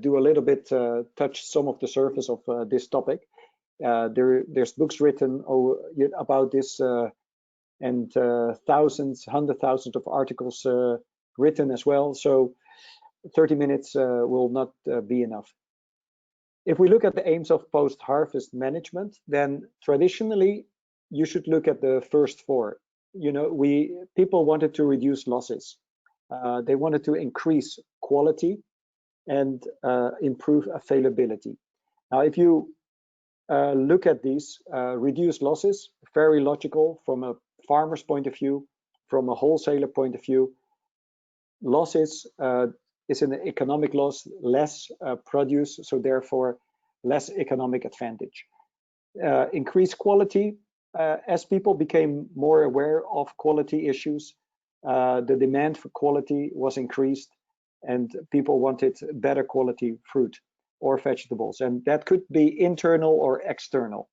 do a little bit, touch some of the surface of this topic. There's books written about this, and thousands, 100,000 of articles written as well. So 30 minutes will not be enough. If we look at the aims of post-harvest management, then traditionally you should look at the first 4. You know, people wanted to reduce losses. They wanted to increase quality and improve availability. Now, if you look at these, reduce losses, very logical from a farmer's point of view, from a wholesaler point of view. Losses is an economic loss, less produce, so therefore less economic advantage. Increase quality, as people became more aware of quality issues, the demand for quality was increased, and people wanted better quality fruit or vegetables, and that could be internal or external.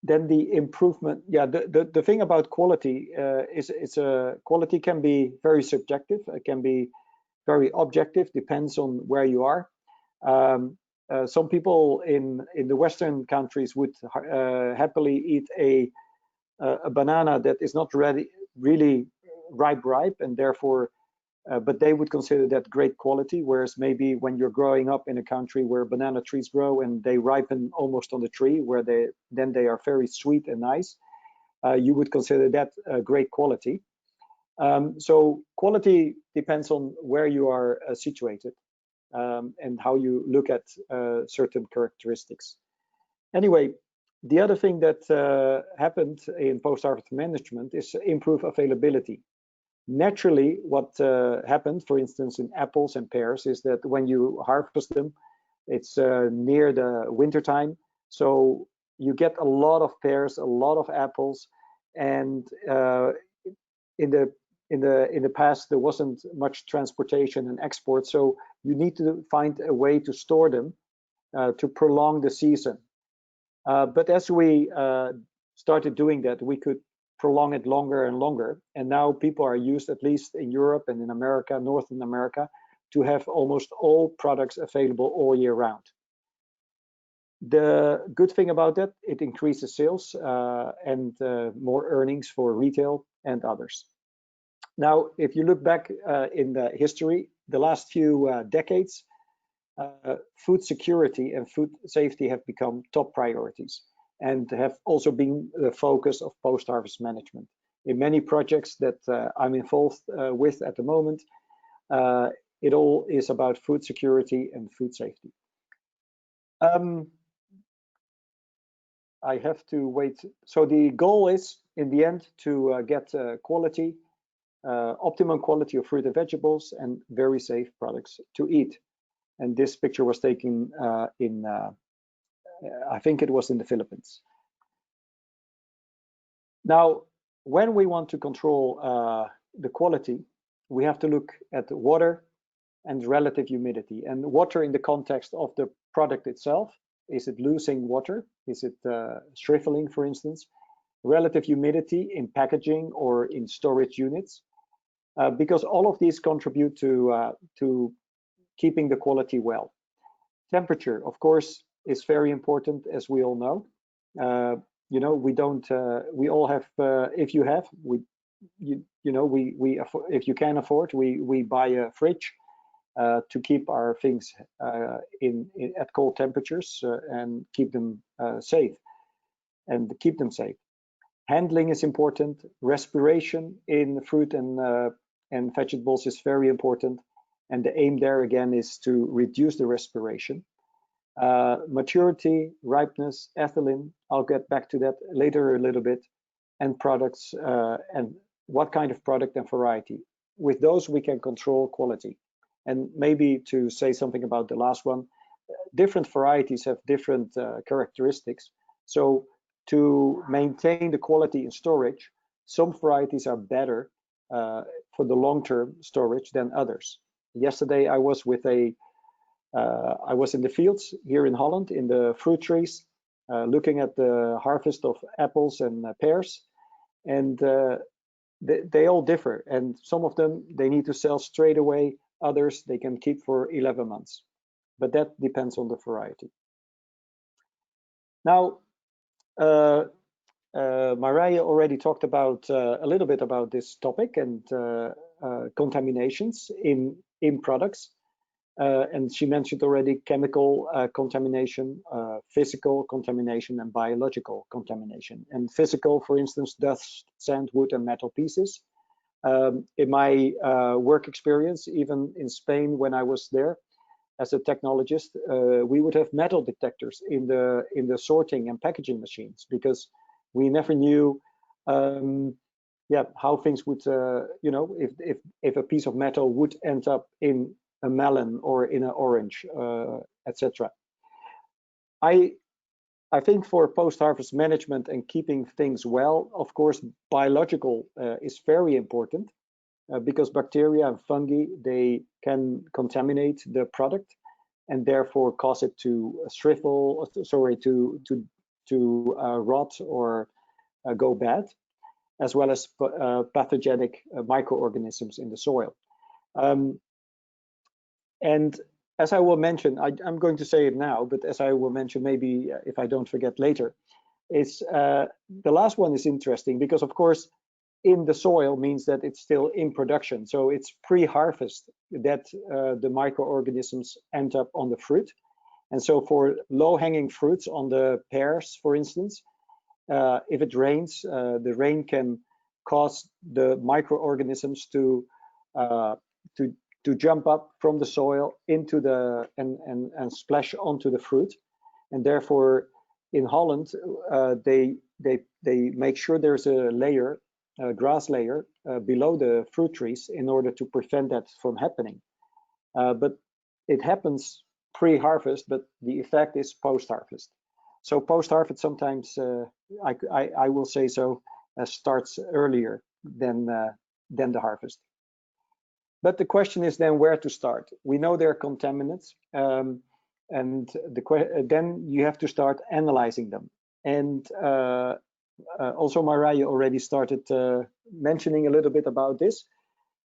Then the improvement, the thing about quality is quality can be very subjective, it can be very objective, depends on where you are. Some people in the Western countries would happily eat a banana that is not really ripe, and therefore, but they would consider that great quality. Whereas maybe when you're growing up in a country where banana trees grow and they ripen almost on the tree, where they are very sweet and nice, you would consider that great quality. So quality depends on where you are situated, and how you look at certain characteristics. Anyway, the other thing that happened in post-harvest management is improve availability. Naturally, what happened, for instance, in apples and pears, is that when you harvest them, it's near the winter time, so you get a lot of pears, a lot of apples, and in the past there wasn't much transportation and export, so you need to find a way to store them to prolong the season. But as we started doing that, we could prolong it longer and longer, and now people are used, at least in Europe and in America, Northern America, to have almost all products available all year round. The good thing about that, it increases sales and more earnings for retail and others. Now, if you look back in the history, the last few decades, food security and food safety have become top priorities, and have also been the focus of post-harvest management. In many projects that I'm involved with at the moment, it all is about food security and food safety. I have to wait. So the goal is, in the end, to get quality, optimum quality of fruit and vegetables, and very safe products to eat. And this picture was taken in, I think it was in the Philippines. Now, when we want to control the quality, we have to look at water and relative humidity. And water in the context of the product itself. Is it losing water? Is it shriveling, for instance? Relative humidity in packaging or in storage units, because all of these contribute to keeping the quality well. Temperature, of course, is very important, as we all know. You know, we all have, if you have, you know, if you can afford, we buy a fridge to keep our things at cold temperatures and keep them safe. Handling is important. Respiration in fruit and vegetables is very important. And the aim there again is to reduce the respiration. Maturity, ripeness, ethylene, I'll get back to that later a little bit, and products and what kind of product and variety. With those, we can control quality. And maybe to say something about the last one, different varieties have different characteristics. So to maintain the quality in storage, some varieties are better for the long-term storage than others. Yesterday, I was in the fields here in Holland, in the fruit trees, looking at the harvest of apples and pears, and they all differ. And some of them, they need to sell straight away. Others, they can keep for 11 months. But that depends on the variety. Now, Marije already talked about a little bit about this topic and contaminations in products. And she mentioned already chemical contamination, physical contamination, and biological contamination. And physical, for instance, dust, sand, wood, and metal pieces. In my work experience, even in Spain when I was there as a technologist, we would have metal detectors in the sorting and packaging machines, because we never knew how things would, you know, if a piece of metal would end up in a melon or in an orange, etc. I think for post-harvest management and keeping things well, of course, biological is very important because bacteria and fungi, they can contaminate the product and therefore cause it to shrivel, to rot or go bad, as well as pathogenic microorganisms in the soil. And as I will mention, I'm going to say it now, but as I will mention, maybe if I don't forget later, it's the last one is interesting because, of course, in the soil means that it's still in production. So it's pre-harvest that the microorganisms end up on the fruit. And so for low-hanging fruits on the pears, for instance, if it rains, the rain can cause the microorganisms to jump up from the soil into the and splash onto the fruit, and therefore in Holland they make sure there's a layer, a grass layer below the fruit trees in order to prevent that from happening. But it happens pre-harvest, but the effect is post-harvest. So post-harvest sometimes I will say so starts earlier than the harvest. But the question is then where to start. We know there are contaminants, and then you have to start analyzing them. And also Marije already started mentioning a little bit about this.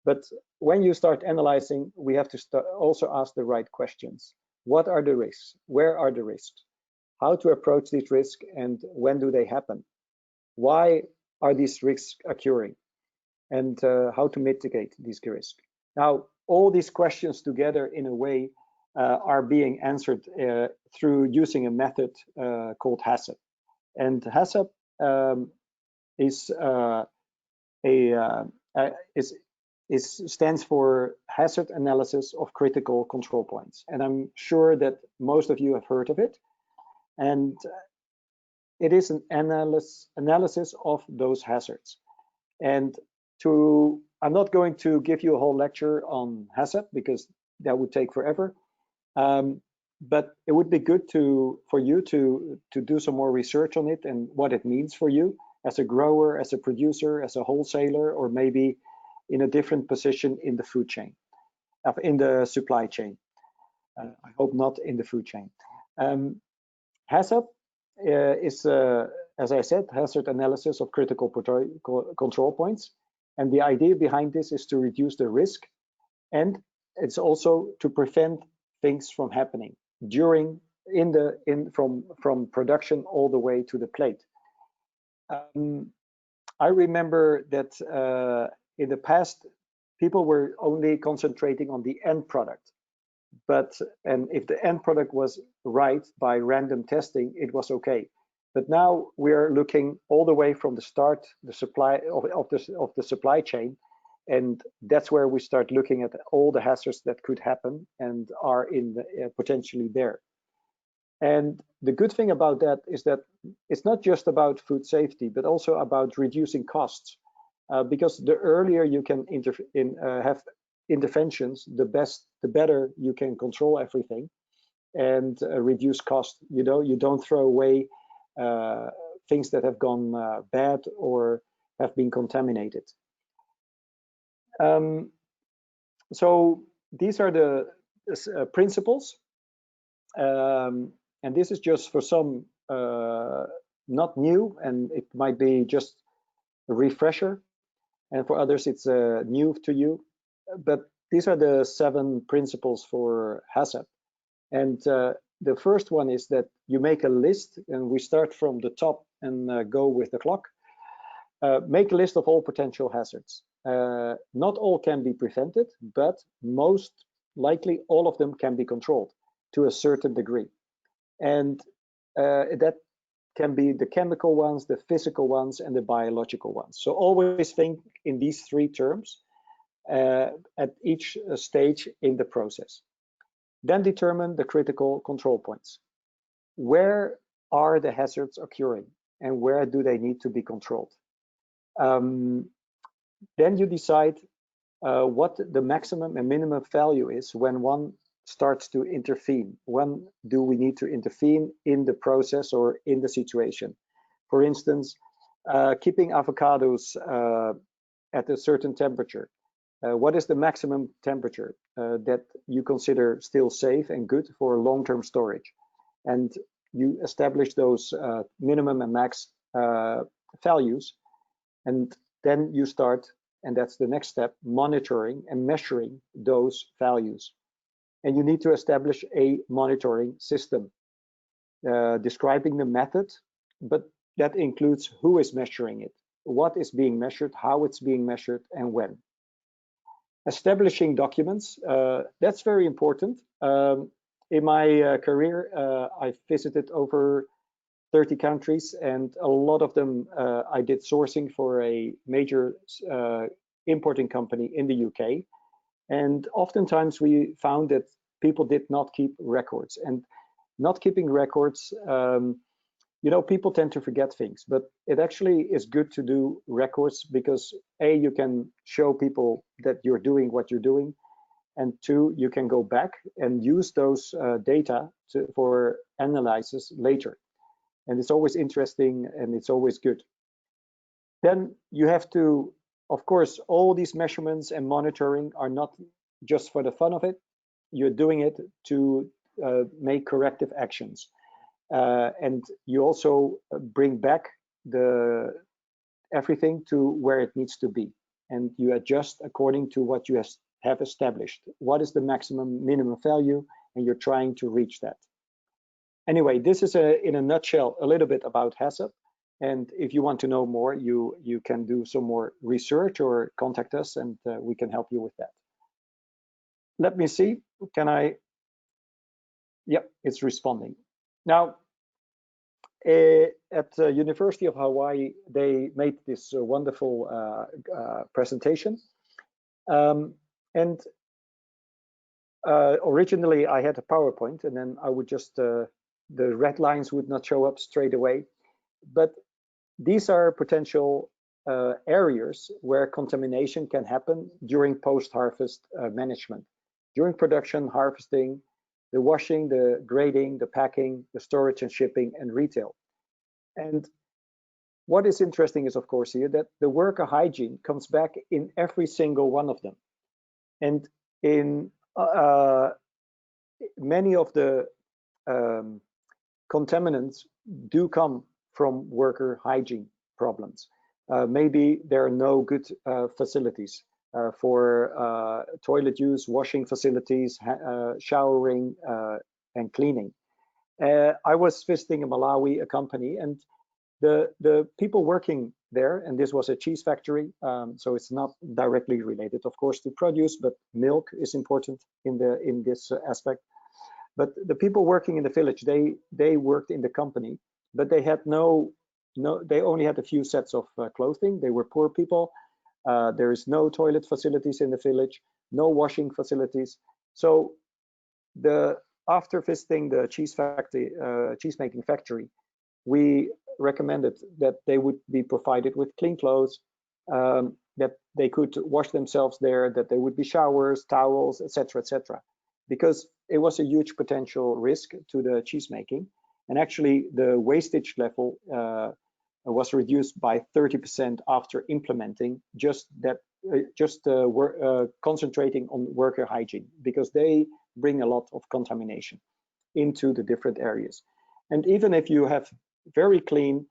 But when you start analyzing, we have to also ask the right questions. What are the risks? Where are the risks? How to approach these risks, and when do they happen? Why are these risks occurring? And how to mitigate these risks? Now, all these questions together in a way are being answered through using a method called HACCP. And HACCP stands for Hazard Analysis of Critical Control Points. And I'm sure that most of you have heard of it. And it is an analysis of those hazards. And I'm not going to give you a whole lecture on HACCP because that would take forever. But it would be good for you to do some more research on it and what it means for you as a grower, as a producer, as a wholesaler, or maybe in a different position in the food chain, in the supply chain. I hope not in the food chain. HACCP is, as I said, hazard analysis of critical control points. And the idea behind this is to reduce the risk, and it's also to prevent things from happening from production all the way to the plate. I remember that in the past, people were only concentrating on the end product. And if the end product was right by random testing, it was okay. But now we are looking all the way from the start, the supply of the supply chain, and that's where we start looking at all the hazards that could happen and are in the, potentially there. And the good thing about that is that it's not just about food safety, but also about reducing costs. Because the earlier you can have interventions, the better you can control everything and reduce cost. You know, you don't throw away things that have gone bad or have been contaminated. So these are the principles, and this is just for some not new, and it might be just a refresher, and for others it's new to you. But these are the 7 principles for HACCP. And the first one is that you make a list, and we start from the top and go with the clock. Make a list of all potential hazards. Not all can be prevented, but most likely all of them can be controlled to a certain degree. And that can be the chemical ones, the physical ones, and the biological ones. So always think in these 3 terms at each stage in the process. Then determine the critical control points. Where are the hazards occurring and where do they need to be controlled? Then you decide what the maximum and minimum value is when one starts to intervene. When do we need to intervene in the process or in the situation? For instance, keeping avocados at a certain temperature. What is the maximum temperature that you consider still safe and good for long-term storage? And you establish those minimum and max values, and then you start, and that's the next step, monitoring and measuring those values. And you need to establish a monitoring system, describing the method, but that includes who is measuring it, what is being measured, how it's being measured, and when. Establishing documents, that's very important. In my career, I've visited over 30 countries, and a lot of them I did sourcing for a major importing company in the UK. And oftentimes we found that people did not keep records, and not keeping records, you know, people tend to forget things, but it actually is good to do records because A, you can show people that you're doing what you're doing, and 2, you can go back and use those data for analysis later. And it's always interesting and it's always good. Then you have to, of course, all these measurements and monitoring are not just for the fun of it. You're doing it to make corrective actions. And you also bring back everything to where it needs to be. And you adjust according to what you have established. What is the maximum minimum value? And you're trying to reach that. Anyway, this is in a nutshell a little bit about HACCP. And if you want to know more, you can do some more research or contact us, and we can help you with that. Let me see, can I? Yep, it's responding. Now, at the University of Hawaii, they made this wonderful presentation. Originally, I had a PowerPoint, and then I would just, the red lines would not show up straight away. But these are potential areas where contamination can happen during post-harvest management. During production, harvesting, the washing, the grading, the packing, the storage and shipping, and retail. And what is interesting is, of course, here that the worker hygiene comes back in every single one of them. And in many of the contaminants do come from worker hygiene problems. Maybe there are no good facilities for toilet use, washing facilities, showering, and cleaning. I was visiting in Malawi, a company, and the people working there, and this was a cheese factory, so it's not directly related, of course, to produce, but milk is important in this aspect. But the people working in the village, they worked in the company, but they had they only had a few sets of clothing. They were poor people. There is no toilet facilities in the village, no washing facilities. So after visiting the cheese factory, cheese-making factory, we recommended that they would be provided with clean clothes, that they could wash themselves there, that there would be showers, towels, etc., etc., because it was a huge potential risk to the cheese making. And actually, the wastage level was reduced by 30% after implementing concentrating on worker hygiene, because they bring a lot of contamination into the different areas. And even if you have very clean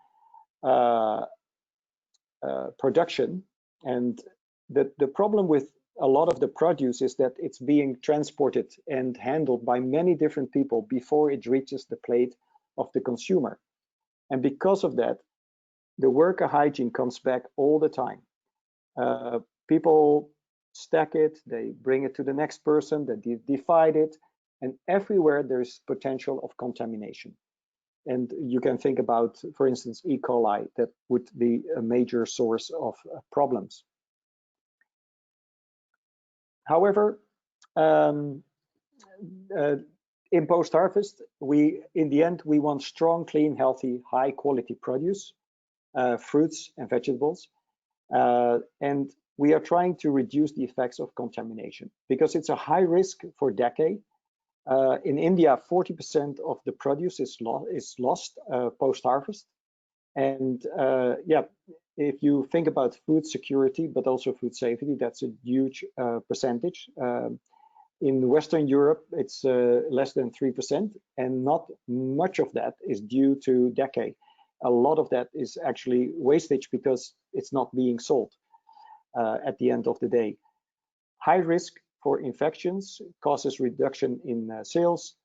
production, and the problem with a lot of the produce is that it's being transported and handled by many different people before it reaches the plate of the consumer. And because of that, the worker hygiene comes back all the time. People stack it, they bring it to the next person, they divide it, and everywhere there's potential of contamination. And you can think about, for instance, E. coli, that would be a major source of problems. However, in post-harvest, in the end, we want strong, clean, healthy, high-quality produce, fruits and vegetables, and we are trying to reduce the effects of contamination because it's a high risk for decay. In India, 40% of the produce is lost post-harvest, and yeah, if you think about food security, but also food safety, that's a huge percentage. In Western Europe, it's less than 3%, and not much of that is due to decay. A lot of that is actually wastage because it's not being sold at the end of the day. High risk for infections causes reduction in sales,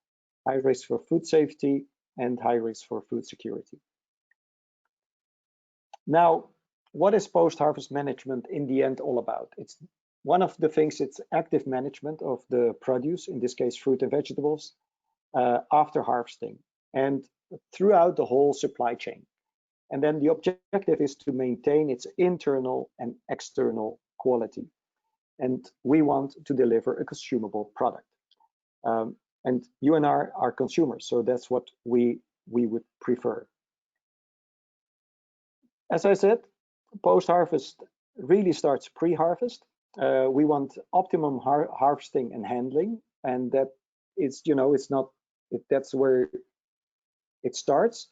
high risk for food safety, and high risk for food security. Now, what is post-harvest management in the end all about? It's one of the things, it's active management of the produce, in this case, fruit and vegetables, after harvesting and throughout the whole supply chain. And then the objective is to maintain its internal and external quality. And we want to deliver a consumable product. And you and I are consumers, so that's what we would prefer. As I said, post-harvest really starts pre-harvest. We want optimum harvesting and handling, and that it's, that's where it starts.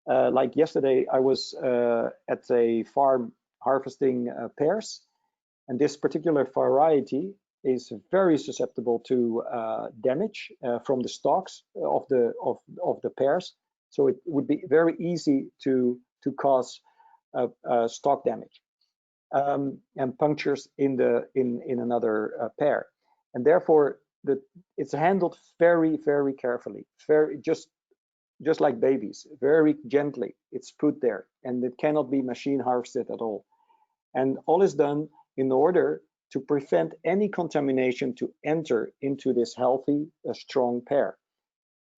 Like yesterday, I was at a farm harvesting pears, and this particular variety is very susceptible to damage from the stalks of the pears. So it would be very easy to cause stalk damage and punctures in another pear, and therefore it's handled very, very carefully, just like babies, very gently. It's put there, and it cannot be machine harvested at all. And all is done in order to prevent any contamination to enter into this healthy, strong pear.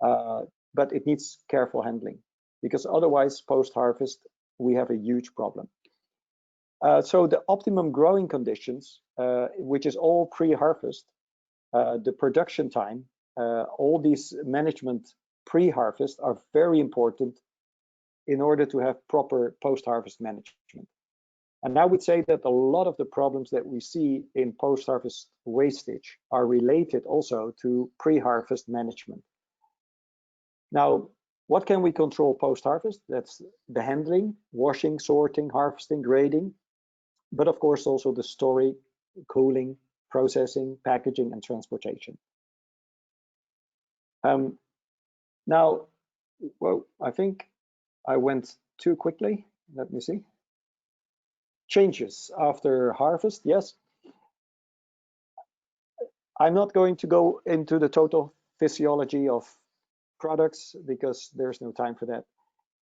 But it needs careful handling, because otherwise, post-harvest, we have a huge problem. So the optimum growing conditions, which is all pre-harvest, the production time, all these management pre-harvest are very important in order to have proper post-harvest management. And I would say that a lot of the problems that we see in post-harvest wastage are related also to pre-harvest management. Now, what can we control post-harvest? That's the handling, washing, sorting, harvesting, grading, but of course also the storing, cooling, processing, packaging, and transportation. Now, well, I think I went too quickly. Let me see. Changes after harvest, yes. I'm not going to go into the total physiology of products because there's no time for that.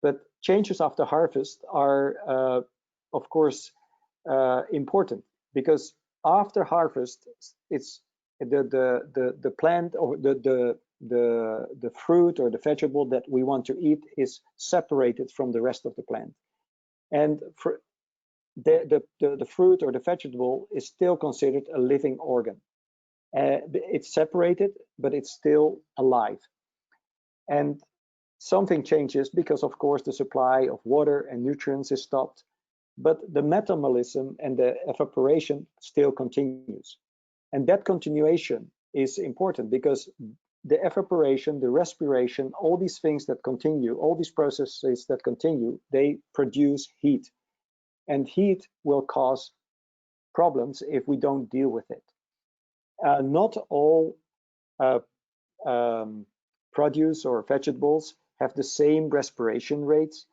But changes after harvest are of course, important, because after harvest, it's the plant or the fruit or the vegetable that we want to eat is separated from the rest of the plant, and for the fruit or the vegetable is still considered a living organ. It's separated, but it's still alive. And something changes because, of course, the supply of water and nutrients is stopped, but the metabolism and the evaporation still continues. And that continuation is important because the evaporation, the respiration, all these things that continue, all these processes that continue, they produce heat. And heat will cause problems if we don't deal with it. Not all produce or vegetables have the same respiration rates.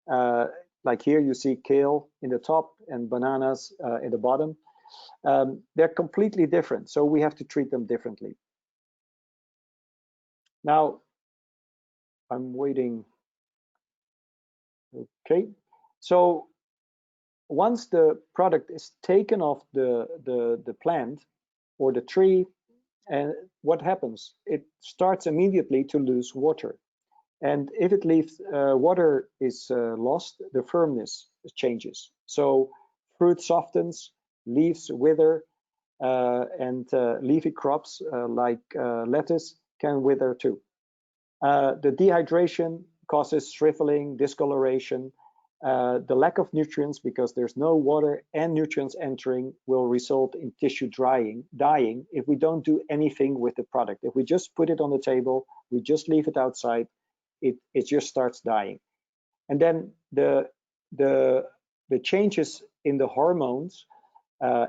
Like here you see kale in the top and bananas in the bottom. They're completely different, so we have to treat them differently. Now, I'm waiting. Okay, so once the product is taken off the plant or the tree, and what happens? It starts immediately to lose water. And if it leaves, water is lost, the firmness changes. So fruit softens, leaves wither, and leafy crops like lettuce can wither too. The dehydration causes shriveling, discoloration. The lack of nutrients, because there's no water and nutrients entering, will result in tissue dying if we don't do anything with the product. If we just put it on the table, we just leave it outside, it just starts dying. And then the changes in the hormones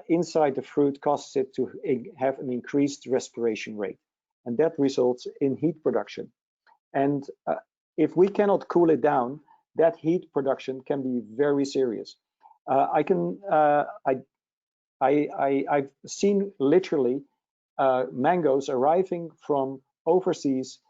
inside the fruit causes it to have an increased respiration rate, and that results in heat production. And if we cannot cool it down, that heat production can be very serious. I've seen literally mangoes arriving from overseas,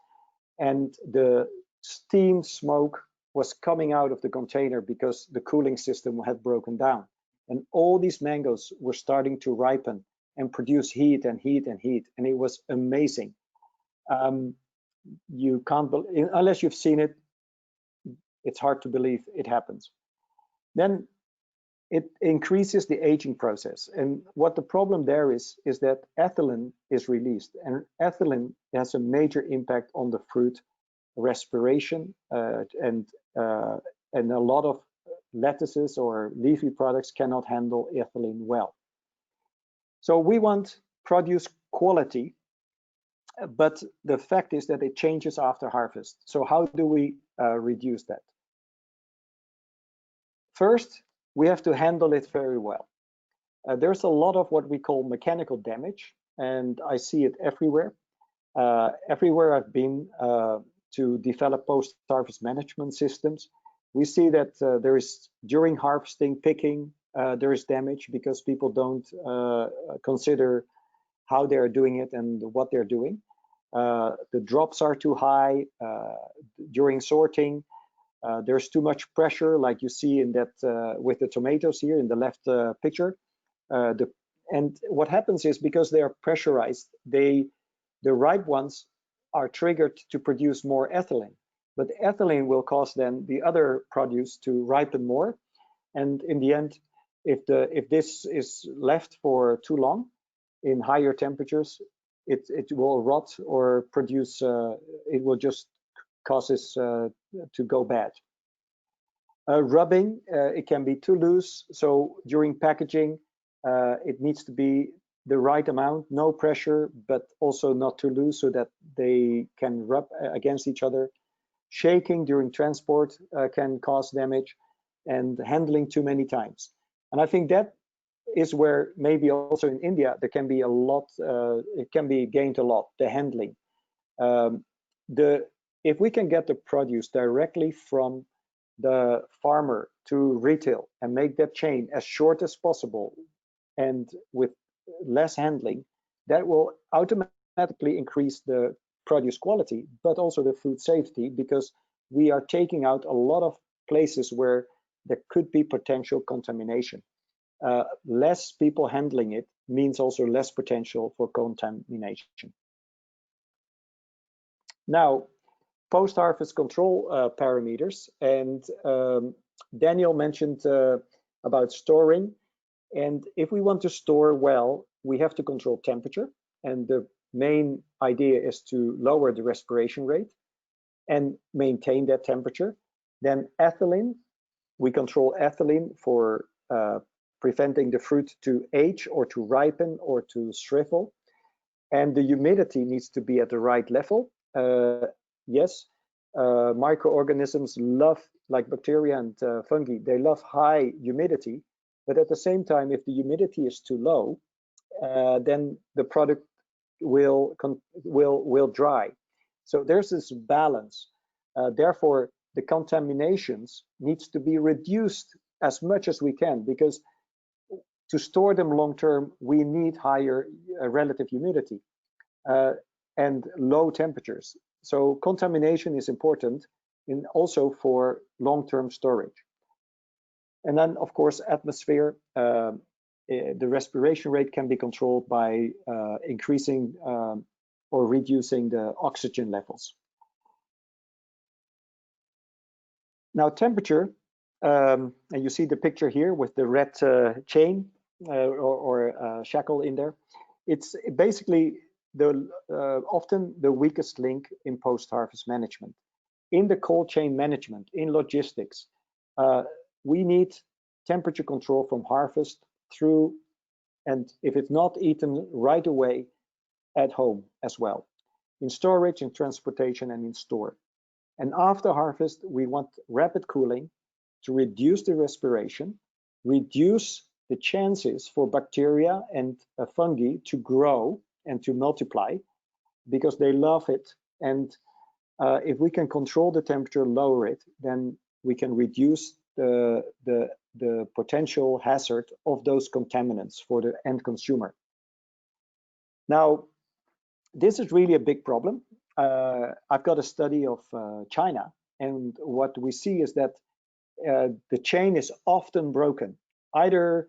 and the steam smoke was coming out of the container because the cooling system had broken down. And all these mangoes were starting to ripen and produce heat and heat and heat, and it was amazing. You can't believe, unless you've seen it, it's hard to believe it happens. Then it increases the aging process. And what the problem there is that ethylene is released, and ethylene has a major impact on the fruit respiration, and a lot of lettuces or leafy products cannot handle ethylene well. So we want produce quality, but the fact is that it changes after harvest. So how do we reduce that? First, we have to handle it very well. There's a lot of what we call mechanical damage, and I see it everywhere. Everywhere I've been to develop post-harvest management systems, we see that there is, during harvesting, picking, there is damage because people don't consider how they're doing it and what they're doing. The drops are too high during sorting. There's too much pressure, like you see in that with the tomatoes here in the left picture. And what happens is, because they are pressurized, the ripe ones are triggered to produce more ethylene. But the ethylene will cause then the other produce to ripen more. And in the end, if this is left for too long in higher temperatures, it will rot or produce, it will just causes to go bad. Rubbing, it can be too loose. So during packaging, it needs to be the right amount, no pressure, but also not too loose so that they can rub against each other. Shaking during transport can cause damage, and handling too many times. And I think that is where maybe also in India, there can be a lot, it can be gained a lot, the handling. If we can get the produce directly from the farmer to retail and make that chain as short as possible and with less handling, that will automatically increase the produce quality, but also the food safety, because we are taking out a lot of places where there could be potential contamination. Less people handling it means also less potential for contamination. Now, post-harvest control parameters, and Daniel mentioned about storing. And if we want to store well, we have to control temperature. And the main idea is to lower the respiration rate and maintain that temperature. Then ethylene, we control ethylene for preventing the fruit to age or to ripen or to shrivel. And the humidity needs to be at the right level. Yes, microorganisms love, like bacteria and fungi, they love high humidity. But at the same time, if the humidity is too low, then the product will dry. So there's this balance. Therefore, the contaminations needs to be reduced as much as we can, because to store them long term, we need higher relative humidity and low temperatures. So contamination is important also for long-term storage. And then, of course, atmosphere, the respiration rate can be controlled by increasing or reducing the oxygen levels. Now, temperature, and you see the picture here with the red chain or shackle in there. It's basically often the weakest link in post-harvest management. In the cold chain management, in logistics, we need temperature control from harvest through, and if it's not eaten right away, at home as well, in storage, in transportation, and in store. And after harvest, we want rapid cooling to reduce the respiration, reduce the chances for bacteria and fungi to grow and to multiply, because they love it. And if we can control the temperature, lower it, then we can reduce the potential hazard of those contaminants for the end consumer. Now, this is really a big problem. I've got a study of China, and what we see is that the chain is often broken. Either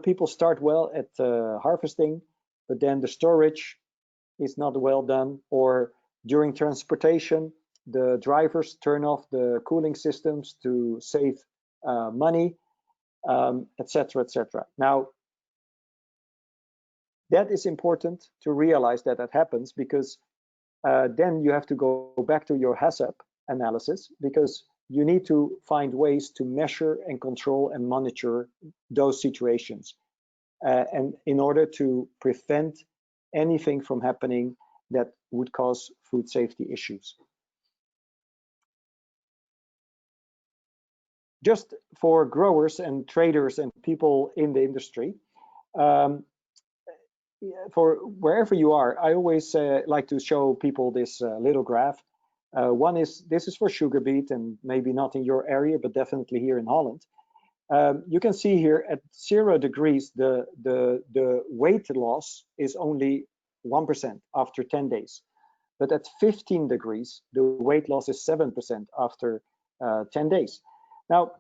people start well at harvesting, but then the storage is not well done, or during transportation, the drivers turn off the cooling systems to save money, etc., etc. Now, that is important to realize that happens, because then you have to go back to your HACCP analysis, because you need to find ways to measure and control and monitor those situations, and in order to prevent anything from happening that would cause food safety issues. Just for growers and traders and people in the industry, for wherever you are, I always like to show people this little graph. This is for sugar beet, and maybe not in your area, but definitely here in Holland. You can see here at 0 degrees, the weight loss is only 1% after 10 days. But at 15 degrees, the weight loss is 7% after 10 days. Now,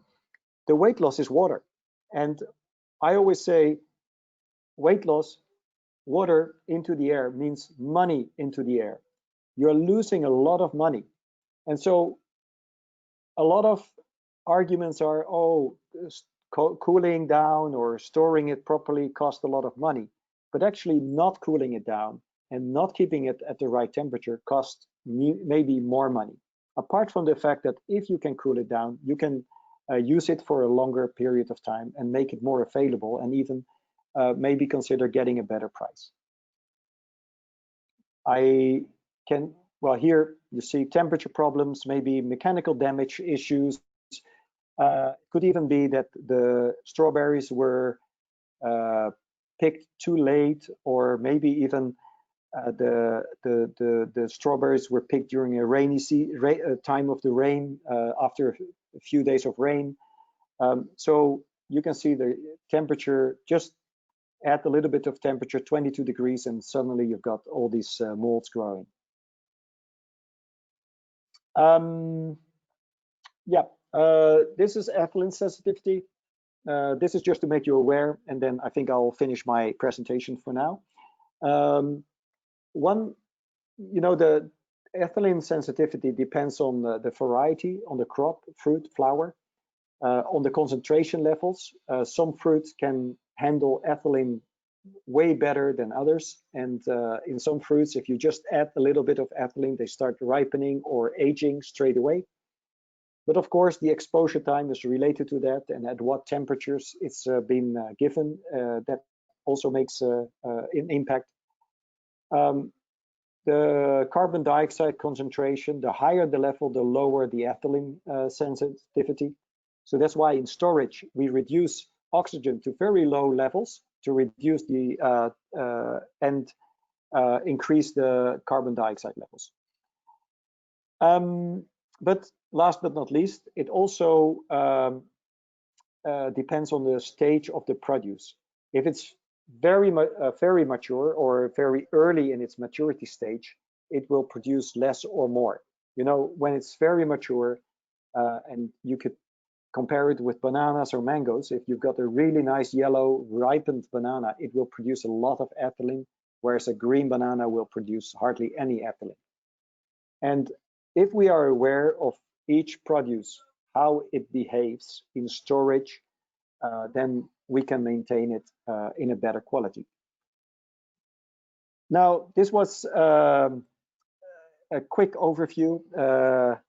the weight loss is water. And I always say weight loss, water into the air means money into the air. You're losing a lot of money. And so a lot of arguments are, oh, cooling down or storing it properly costs a lot of money. But actually not cooling it down and not keeping it at the right temperature costs maybe more money. Apart from the fact that if you can cool it down, you can use it for a longer period of time and make it more available, and even maybe consider getting a better price. Well, here you see temperature problems, maybe mechanical damage issues. Could even be that the strawberries were picked too late, or maybe even the strawberries were picked during a rainy time of the rain, after a few days of rain. So you can see the temperature, just add a little bit of temperature, 22 degrees, and suddenly you've got all these molds growing. Yeah, This is ethylene sensitivity. This is just to make you aware, and then I think I'll finish my presentation for now. The ethylene sensitivity depends on the variety, on the crop, fruit, flower, on the concentration levels. Some fruits can handle ethylene way better than others, and in some fruits, if you just add a little bit of ethylene, they start ripening or aging straight away. But of course, the exposure time is related to that, and at what temperatures it's been given. That also makes an impact. The carbon dioxide concentration, the higher the level, the lower the ethylene sensitivity. So that's why in storage, we reduce oxygen to very low levels to reduce the and increase the carbon dioxide levels. But last but not least, it also depends on the stage of the produce. If it's very mature or very early in its maturity stage, it will produce less or more. You know, when it's very mature, and you could compare it with bananas or mangoes. If you've got a really nice yellow ripened banana, it will produce a lot of ethylene, whereas a green banana will produce hardly any ethylene. And if we are aware of each produce, how it behaves in storage, then we can maintain it in a better quality. Now, this was a quick overview.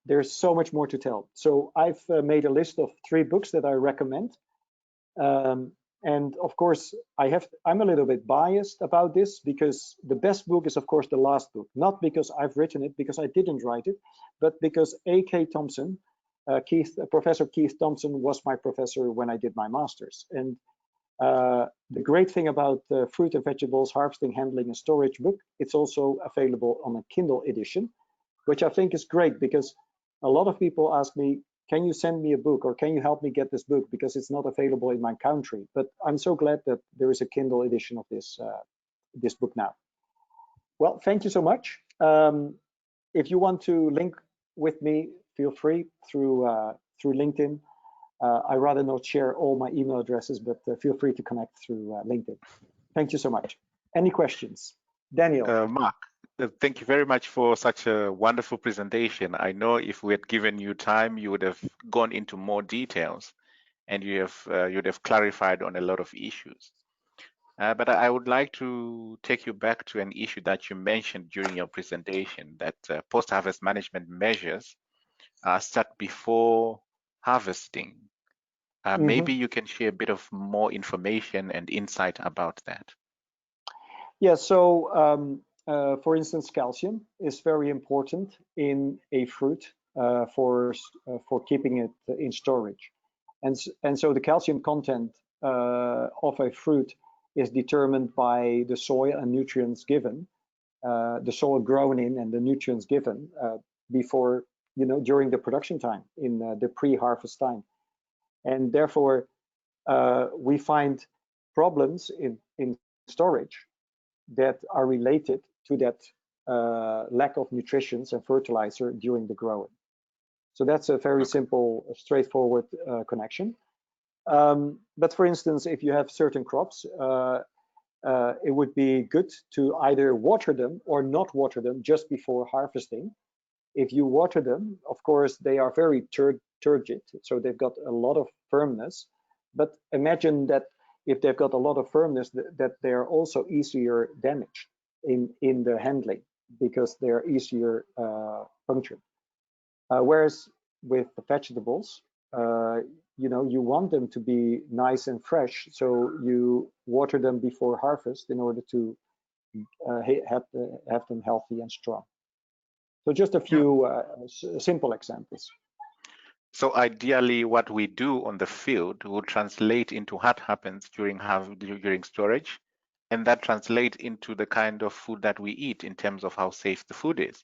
There's so much more to tell. So I've made a list of 3 books that I recommend. And of course, I'm a little bit biased about this because the best book is, of course, the last book. Not because I've written it, because I didn't write it, but because A.K. Thompson, Professor Keith Thompson was my professor when I did my master's. And the great thing about the fruit and vegetables harvesting, handling, and storage book, it's also available on a Kindle edition, which I think is great because a lot of people ask me, can you send me a book or can you help me get this book because it's not available in my country? But I'm so glad that there is a Kindle edition of this book now. Well, thank you so much. If you want to link with me, feel free through LinkedIn. I rather not share all my email addresses, but feel free to connect through LinkedIn. Thank you so much. Any questions? Daniel. Mark, thank you very much for such a wonderful presentation. I know if we had given you time, you would have gone into more details and you'd have clarified on a lot of issues. But I would like to take you back to an issue that you mentioned during your presentation, that post-harvest management measures start before harvesting. Maybe you can share a bit of more information and insight about that. Yeah, so for instance, calcium is very important in a fruit for keeping it in storage. And so the calcium content of a fruit is determined by the soil and nutrients given, the soil grown in and the nutrients given before, during the production time, in the pre-harvest time. And therefore, we find problems in storage that are related to that lack of nutrition and fertilizer during the growing. So that's a very simple, straightforward connection. But for instance, if you have certain crops, it would be good to either water them or not water them just before harvesting. If you water them, of course, they are very turgid, so they've got a lot of firmness. But imagine that if they've got a lot of firmness, that they're also easier damaged in the handling because they're easier punctured. Whereas with the vegetables, you want them to be nice and fresh, so you water them before harvest in order to have them healthy and strong. So just a few simple examples. So ideally, what we do on the field will translate into what happens during storage, and that translates into the kind of food that we eat in terms of how safe the food is.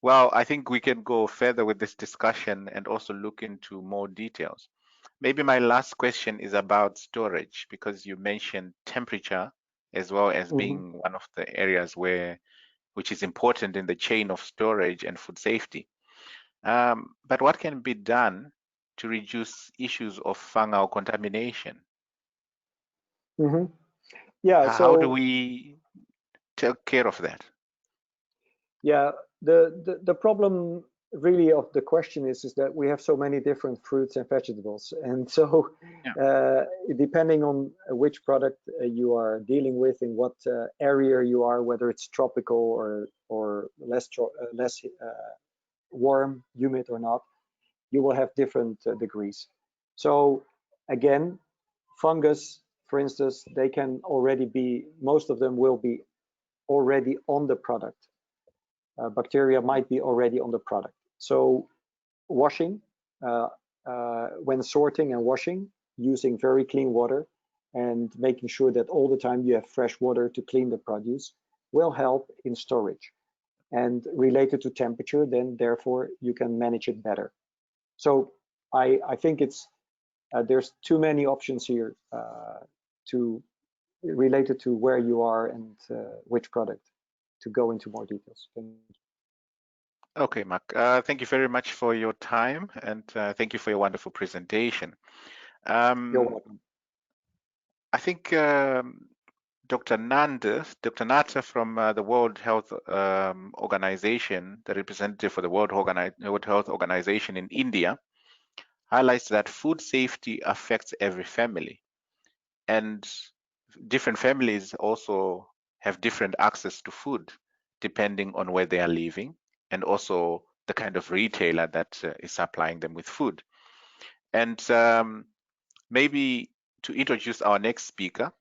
Well, I think we can go further with this discussion and also look into more details. Maybe my last question is about storage, because you mentioned temperature as well as being one of the areas which is important in the chain of storage and food safety. But what can be done to reduce issues of fungal contamination? Yeah. How do we take care of that? Yeah, the problem really of the question is that we have so many different fruits and vegetables, and so depending on which product you are dealing with, in what area you are, whether it's tropical or less warm, humid or not, you will have different degrees. So again, fungus, for instance, they can already be, most of them will be already on the product. Bacteria might be already on the product. So washing, when sorting and washing, using very clean water and making sure that all the time you have fresh water to clean the produce will help in storage. And related to temperature, then therefore you can manage it better. So I think it's there's too many options here related to where you are and which product to go into more details. Okay, Mark, thank you very much for your time, and thank you for your wonderful presentation. You're welcome. I think Dr. Nata from the World Health Organization, the representative for the World Health Organization in India, highlights that food safety affects every family, and different families also have different access to food depending on where they are living, and also the kind of retailer that is supplying them with food. And maybe to introduce our next speaker,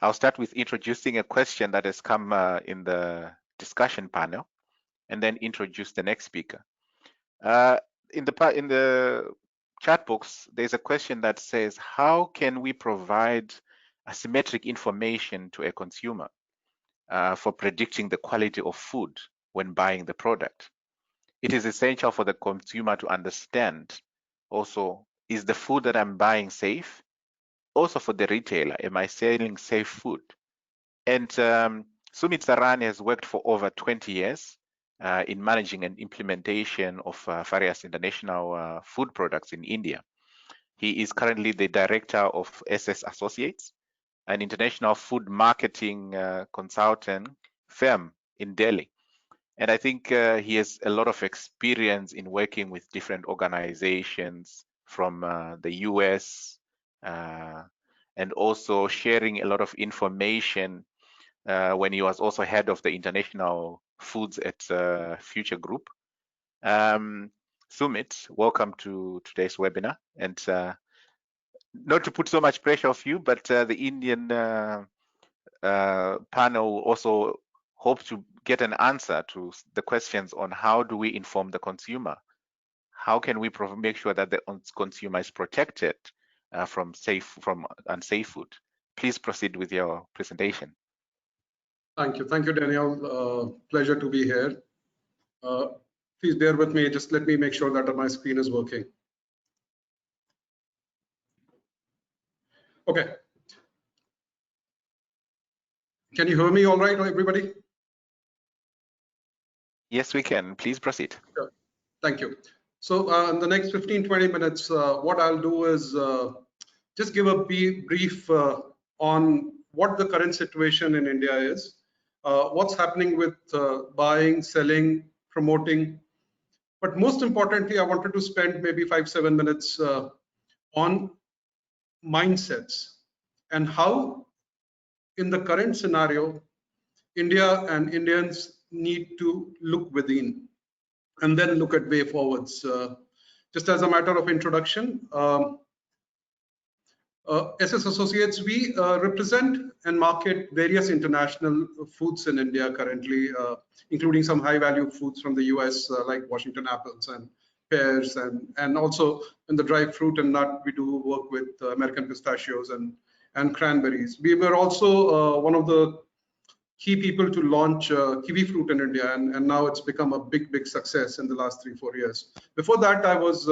I'll start with introducing a question that has come in the discussion panel, and then introduce the next speaker. In the chat box, there's a question that says, how can we provide asymmetric information to a consumer for predicting the quality of food when buying the product? It is essential for the consumer to understand also, is the food that I'm buying safe? Also for the retailer, am I selling safe food? And Sumit Sarani has worked for over 20 years in managing and implementation of various international food products in India. He is currently the director of SS Associates, an international food marketing consultant firm in Delhi. And I think he has a lot of experience in working with different organizations from the US and also sharing a lot of information when he was also head of the international foods at Future Group. Sumit, welcome to today's webinar. And not to put so much pressure on you, but the Indian panel also hope to get an answer to the questions on how do we inform the consumer? How can we make sure that the consumer is protected from unsafe food? Please proceed with your presentation. Thank you, Daniel. Pleasure to be here. Please bear with me. Just let me make sure that my screen is working. Okay. Can you hear me all right, everybody? Yes, we can. Please proceed. Sure. Thank you. So in the next 15-20 minutes, what I'll do is just give a brief on what the current situation in India is, what's happening with buying, selling, promoting. But most importantly, I wanted to spend maybe 5-7 minutes on mindsets and how in the current scenario, India and Indians need to look within and then look at way forwards. Just as a matter of introduction, SS Associates, we represent and market various international foods in India currently, including some high-value foods from the US, like Washington apples and pears, and also in the dry fruit and nut, we do work with American pistachios and cranberries. We were also one of the key people to launch kiwi fruit in India, and now it's become a big success in the last 3-4 years. Before that, I was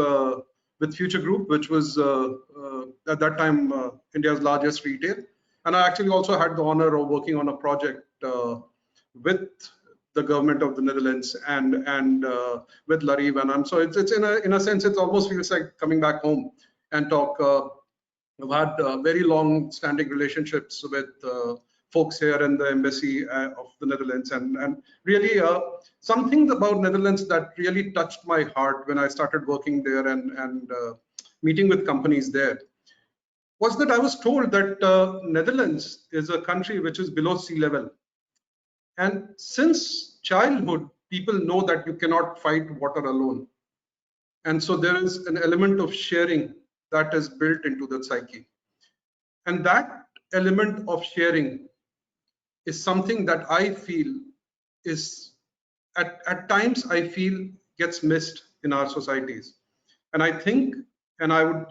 with Future Group, which was at that time India's largest retail, and I actually also had the honor of working on a project with the government of the Netherlands and with Larive and so it's in a sense it almost feels like coming back home and talk. We've had very long-standing relationships with folks here in the embassy of the Netherlands, and really some things about Netherlands that really touched my heart when I started working there and meeting with companies there was that I was told that Netherlands is a country which is below sea level, and since childhood people know that you cannot fight water alone, and so there is an element of sharing that is built into the psyche, and that element of sharing is something that I feel is at times I feel gets missed in our societies. And I think, and I would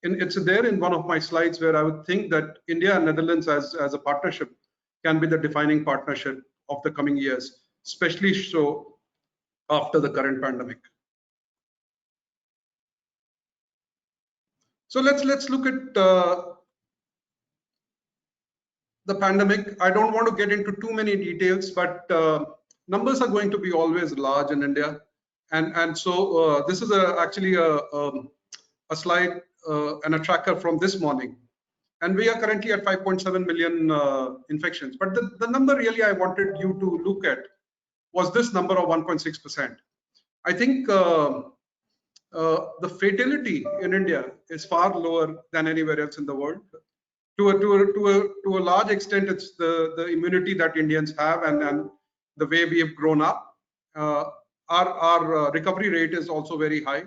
it's there in one of my slides where I would think that India and Netherlands as a partnership can be the defining partnership of the coming years, especially so after the current pandemic. So let's look at the pandemic. I don't want to get into too many details, but numbers are going to be always large in India, and so this is actually a slide and a tracker from this morning, and we are currently at 5.7 million infections. But the number really I wanted you to look at was this number of 1.6%. I think the fatality in India is far lower than anywhere else in the world. To a large extent, it's the immunity that Indians have and the way we have grown up. Our recovery rate is also very high.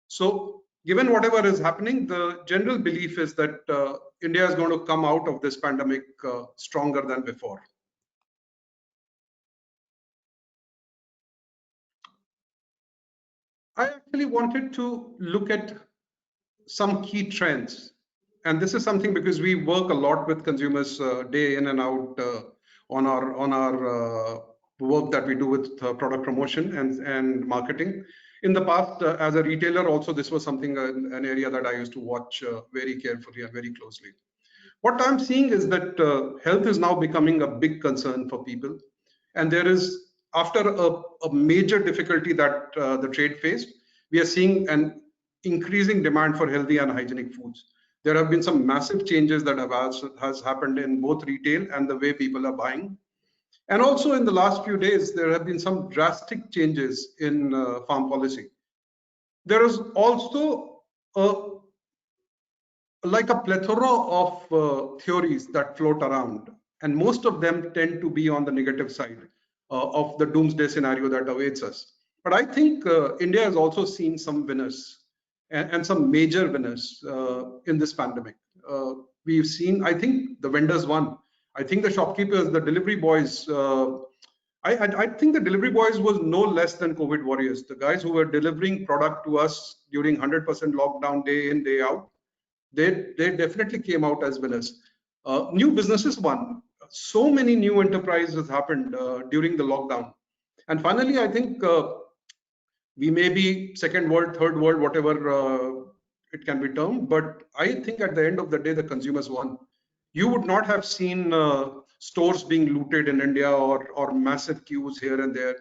So given whatever is happening, the general belief is that India is going to come out of this pandemic stronger than before. I actually wanted to look at some key trends. And this is something because we work a lot with consumers day in and out on our work that we do with product promotion and marketing. In the past, as a retailer, also this was something, an area that I used to watch very carefully and very closely. What I'm seeing is that health is now becoming a big concern for people. And there is, after a major difficulty that the trade faced, we are seeing an increasing demand for healthy and hygienic foods. There have been some massive changes that has happened in both retail and the way people are buying. And also in the last few days, there have been some drastic changes in farm policy. There is also like a plethora of theories that float around, and most of them tend to be on the negative side of the doomsday scenario that awaits us. But I think India has also seen some winners and some major winners in this pandemic. We've seen, I think the vendors won. I think the shopkeepers, the delivery boys, I think the delivery boys was no less than COVID warriors. The guys who were delivering product to us during 100% lockdown day in, day out, they definitely came out as winners. New businesses won. So many new enterprises happened during the lockdown. And finally, I think we may be second world, third world, whatever it can be termed, but I think at the end of the day, the consumers won. You would not have seen stores being looted in India or massive queues here and there.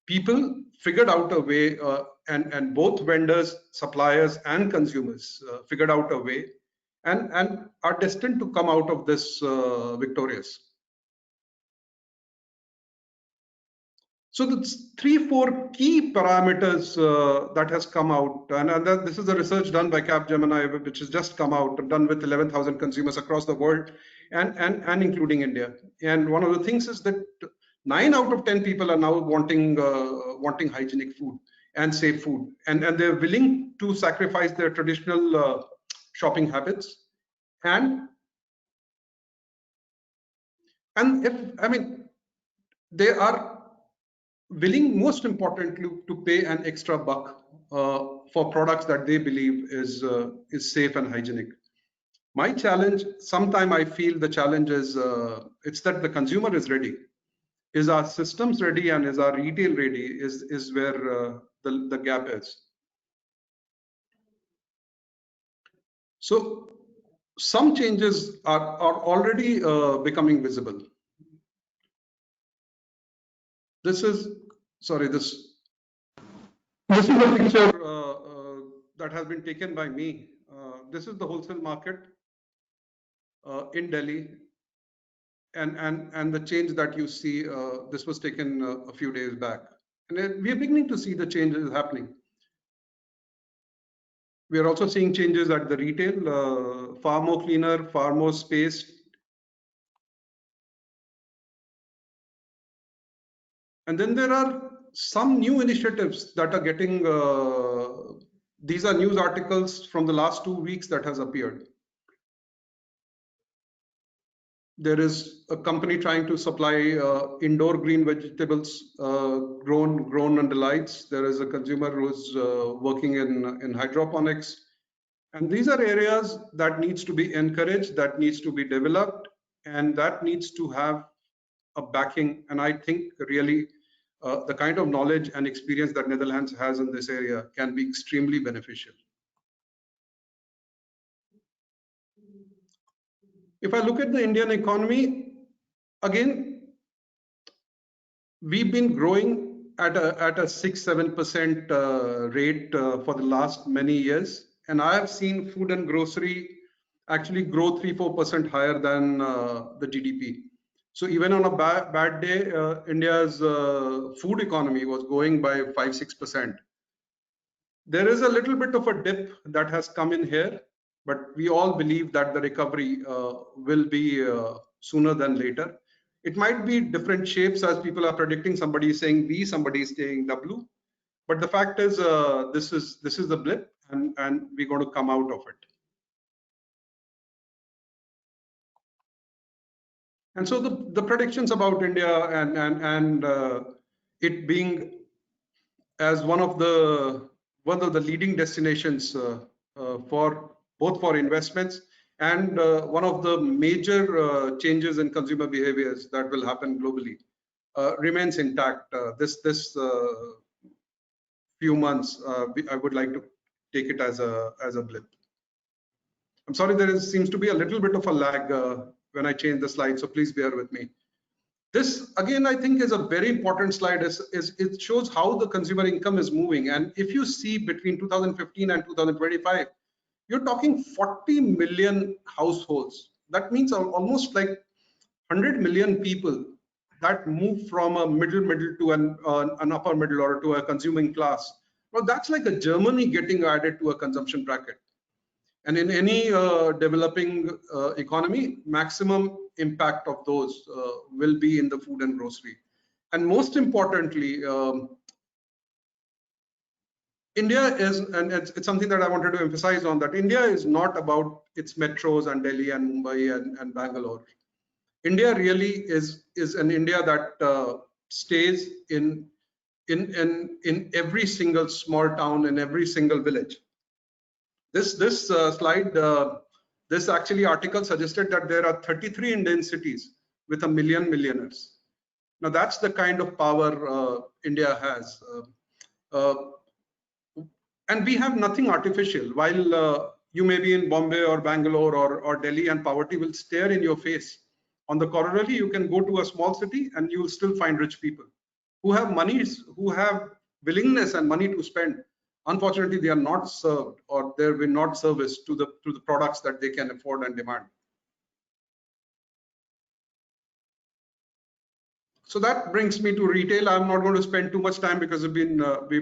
People figured out a way, and both vendors, suppliers, and consumers figured out a way, and are destined to come out of this victorious. So that's 3-4 key parameters that has come out, and this is a research done by Capgemini, which has just come out, done with 11,000 consumers across the world, and including India. And one of the things is that 9 out of 10 people are now wanting hygienic food and safe food, and they're willing to sacrifice their traditional shopping habits, and if I mean they are willing, most importantly, to pay an extra buck for products that they believe is safe and hygienic. My challenge, sometime I feel the challenge is it's that the consumer is ready. Is our systems ready, and is our retail ready? Is where the gap is. So some changes are already becoming visible. This is, sorry, this is a picture that has been taken by me. This is the wholesale market in Delhi, and the change that you see, this was taken a few days back. And we are beginning to see the changes happening. We are also seeing changes at the retail, far more cleaner, far more space. And then there are some new initiatives that are getting, these are news articles from the last 2 weeks that has appeared. There is a company trying to supply indoor green vegetables grown under lights. There is a consumer who's working in hydroponics. And these are areas that needs to be encouraged, that needs to be developed, and that needs to have a backing. And I think really the kind of knowledge and experience that Netherlands has in this area can be extremely beneficial. If I look at the Indian economy, again, we've been growing at a 6-7% rate for the last many years. And I have seen food and grocery actually grow 3-4% higher than the GDP. So even on a bad day, India's food economy was growing by 5-6%. There is a little bit of a dip that has come in here, but we all believe that the recovery will be sooner than later. It might be different shapes as people are predicting. Somebody is saying V, somebody is saying W. But the fact is, this is the blip, and we're going to come out of it. And so the predictions about India and it being as one of the leading destinations for both for investments and one of the major changes in consumer behaviors that will happen globally remains intact. This few months, I would like to take it as a blip. I'm sorry, there seems to be a little bit of a lag when I change the slide, so please bear with me. This again, I think, is a very important slide. It shows how the consumer income is moving, and if you see between 2015 and 2025, you're talking 40 million households. That means almost like 100 million people that move from a middle to an upper middle or to a consuming class. Well, that's like a Germany getting added to a consumption bracket. And in any developing economy, maximum impact of those will be in the food and grocery. And most importantly, India is, and it's something that I wanted to emphasize on, that India is not about its metros and Delhi and Mumbai and Bangalore. India really is an India that stays in every single small town, in every single village. This slide, this actually article suggested that there are 33 Indian cities with 1 million millionaires. Now that's the kind of power India has. And we have nothing artificial. While you may be in Bombay or Bangalore or Delhi and poverty will stare in your face, on the contrary, you can go to a small city and you will still find rich people who have monies, who have willingness and money to spend. Unfortunately, they are not served, or they will not service to the products that they can afford and demand. So that brings me to retail. I'm not going to spend too much time because we've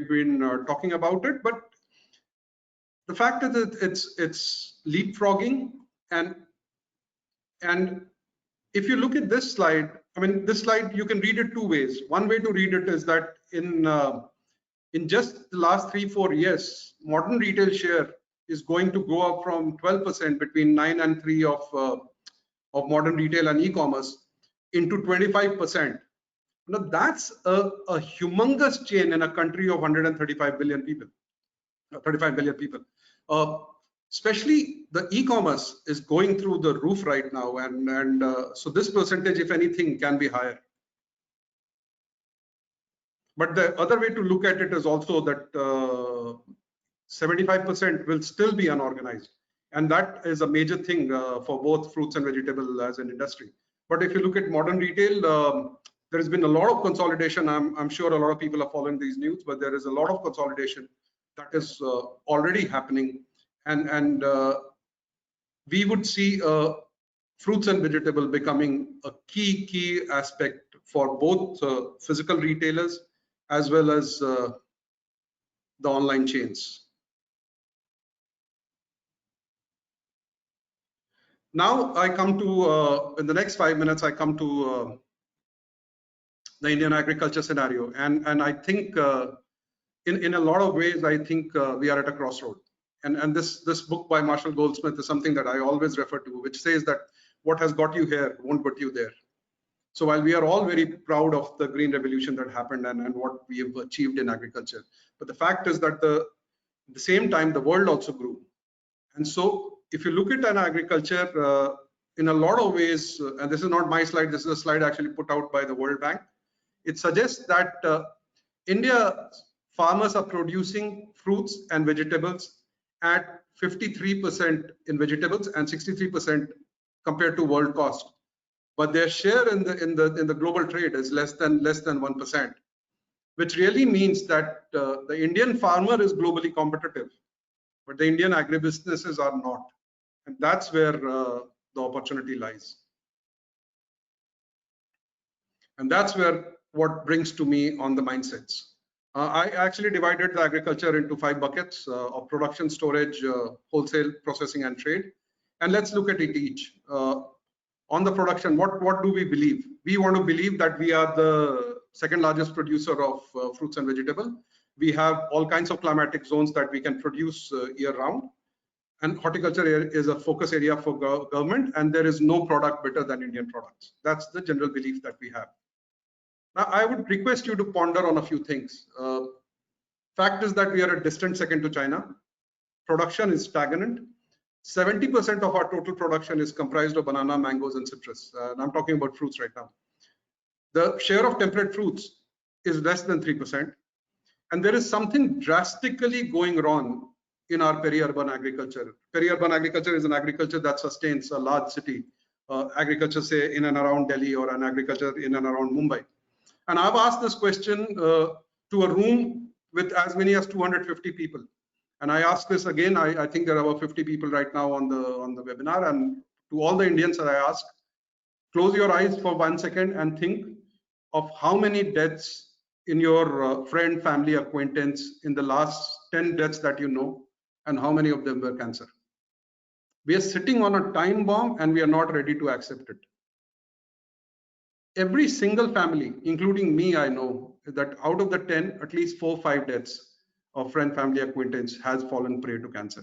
been talking about it, but the fact is that it's leapfrogging, and if you look at this slide, I mean, this slide you can read it two ways. One way to read it is that in just the last 3-4 years, modern retail share is going to go up from 12% between 9 and 3 of modern retail and e-commerce into 25%. Now that's a humongous change in a country of 135 billion people, 35 billion people. Especially the e-commerce is going through the roof right now, and so this percentage, if anything, can be higher. But the other way to look at it is also that 75% will still be unorganized, and that is a major thing for both fruits and vegetables as an industry. But if you look at modern retail, There has been a lot of consolidation. I'm sure a lot of people are following these news, but there is a lot of consolidation that is already happening, and we would see fruits and vegetable becoming a key aspect for both physical retailers as well as the online chains. Now I come to, in the next 5 minutes, I come to the Indian agriculture scenario. And I think in a lot of ways, I think we are at a crossroad. And this book by Marshall Goldsmith is something that I always refer to, which says that what has got you here won't put you there. So while we are all very proud of the green revolution that happened and what we have achieved in agriculture, but the fact is that at the same time, the world also grew. And so if you look at an agriculture, in a lot of ways, and this is not my slide, this is a slide actually put out by the World Bank, it suggests that India farmers are producing fruits and vegetables at 53% in vegetables and 63% compared to world cost. But their share in the global trade is less than 1%, which really means that the Indian farmer is globally competitive, but the Indian agribusinesses are not, and that's where the opportunity lies. And that's where what brings to me on the mindsets. I actually divided the agriculture into 5 buckets of production, storage, wholesale, processing, and trade. And let's look at it each. On the production, what do we believe? We want to believe that we are the second largest producer of fruits and vegetables. We have all kinds of climatic zones that we can produce year round. And horticulture is a focus area for government, and there is no product better than Indian products. That's the general belief that we have. Now, I would request you to ponder on a few things. Fact is that we are a distant second to China. Production is stagnant. 70% of our total production is comprised of banana, mangoes, and citrus. And I'm talking about fruits right now. The share of temperate fruits is less than 3%. And there is something drastically going wrong in our peri-urban agriculture. Peri-urban agriculture is an agriculture that sustains a large city. Agriculture, say, in and around Delhi, or an agriculture in and around Mumbai. And I've asked this question to a room with as many as 250 people. And I ask this again, I think there are about 50 people right now on the webinar. And to all the Indians that I ask, close your eyes for 1 second and think of how many deaths in your friend, family, acquaintance in the last 10 deaths that you know, and how many of them were cancer. We are sitting on a time bomb and we are not ready to accept it. Every single family, including me, I know that out of the 10, at least 4 or 5 deaths of friend, family, acquaintance has fallen prey to cancer.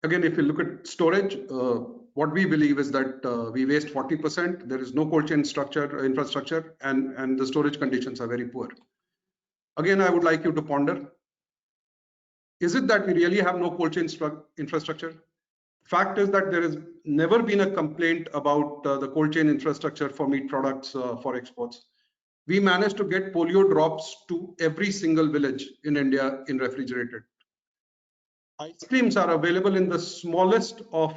Again, if you look at storage, what we believe is that we waste 40%. There is no cold chain infrastructure, and the storage conditions are very poor. Again, I would like you to ponder, is it that we really have no cold chain infrastructure? Fact is that there has never been a complaint about the cold chain infrastructure for meat products for exports. We managed to get polio drops to every single village in India in refrigerated. Ice creams are available in the smallest of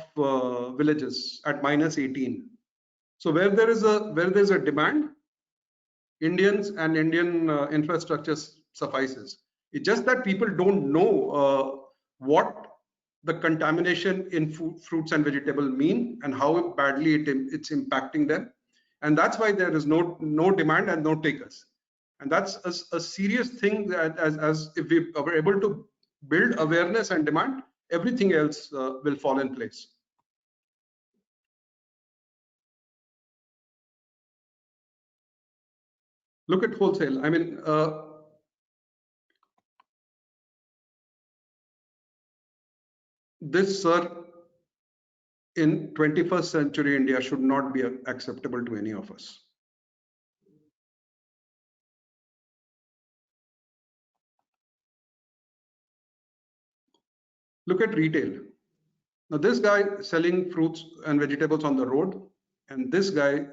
villages at -18. So where there's a demand, Indians and Indian infrastructure suffices. It's just that people don't know what the contamination in fruits and vegetables mean and how badly it's impacting them. And that's why there is no demand and no takers. And that's a serious thing, that as if we are able to build awareness and demand, everything else will fall in place. Look at wholesale. I mean, this, sir, in 21st century India should not be acceptable to any of us. Look at retail. Now, this guy selling fruits and vegetables on the road, and this guy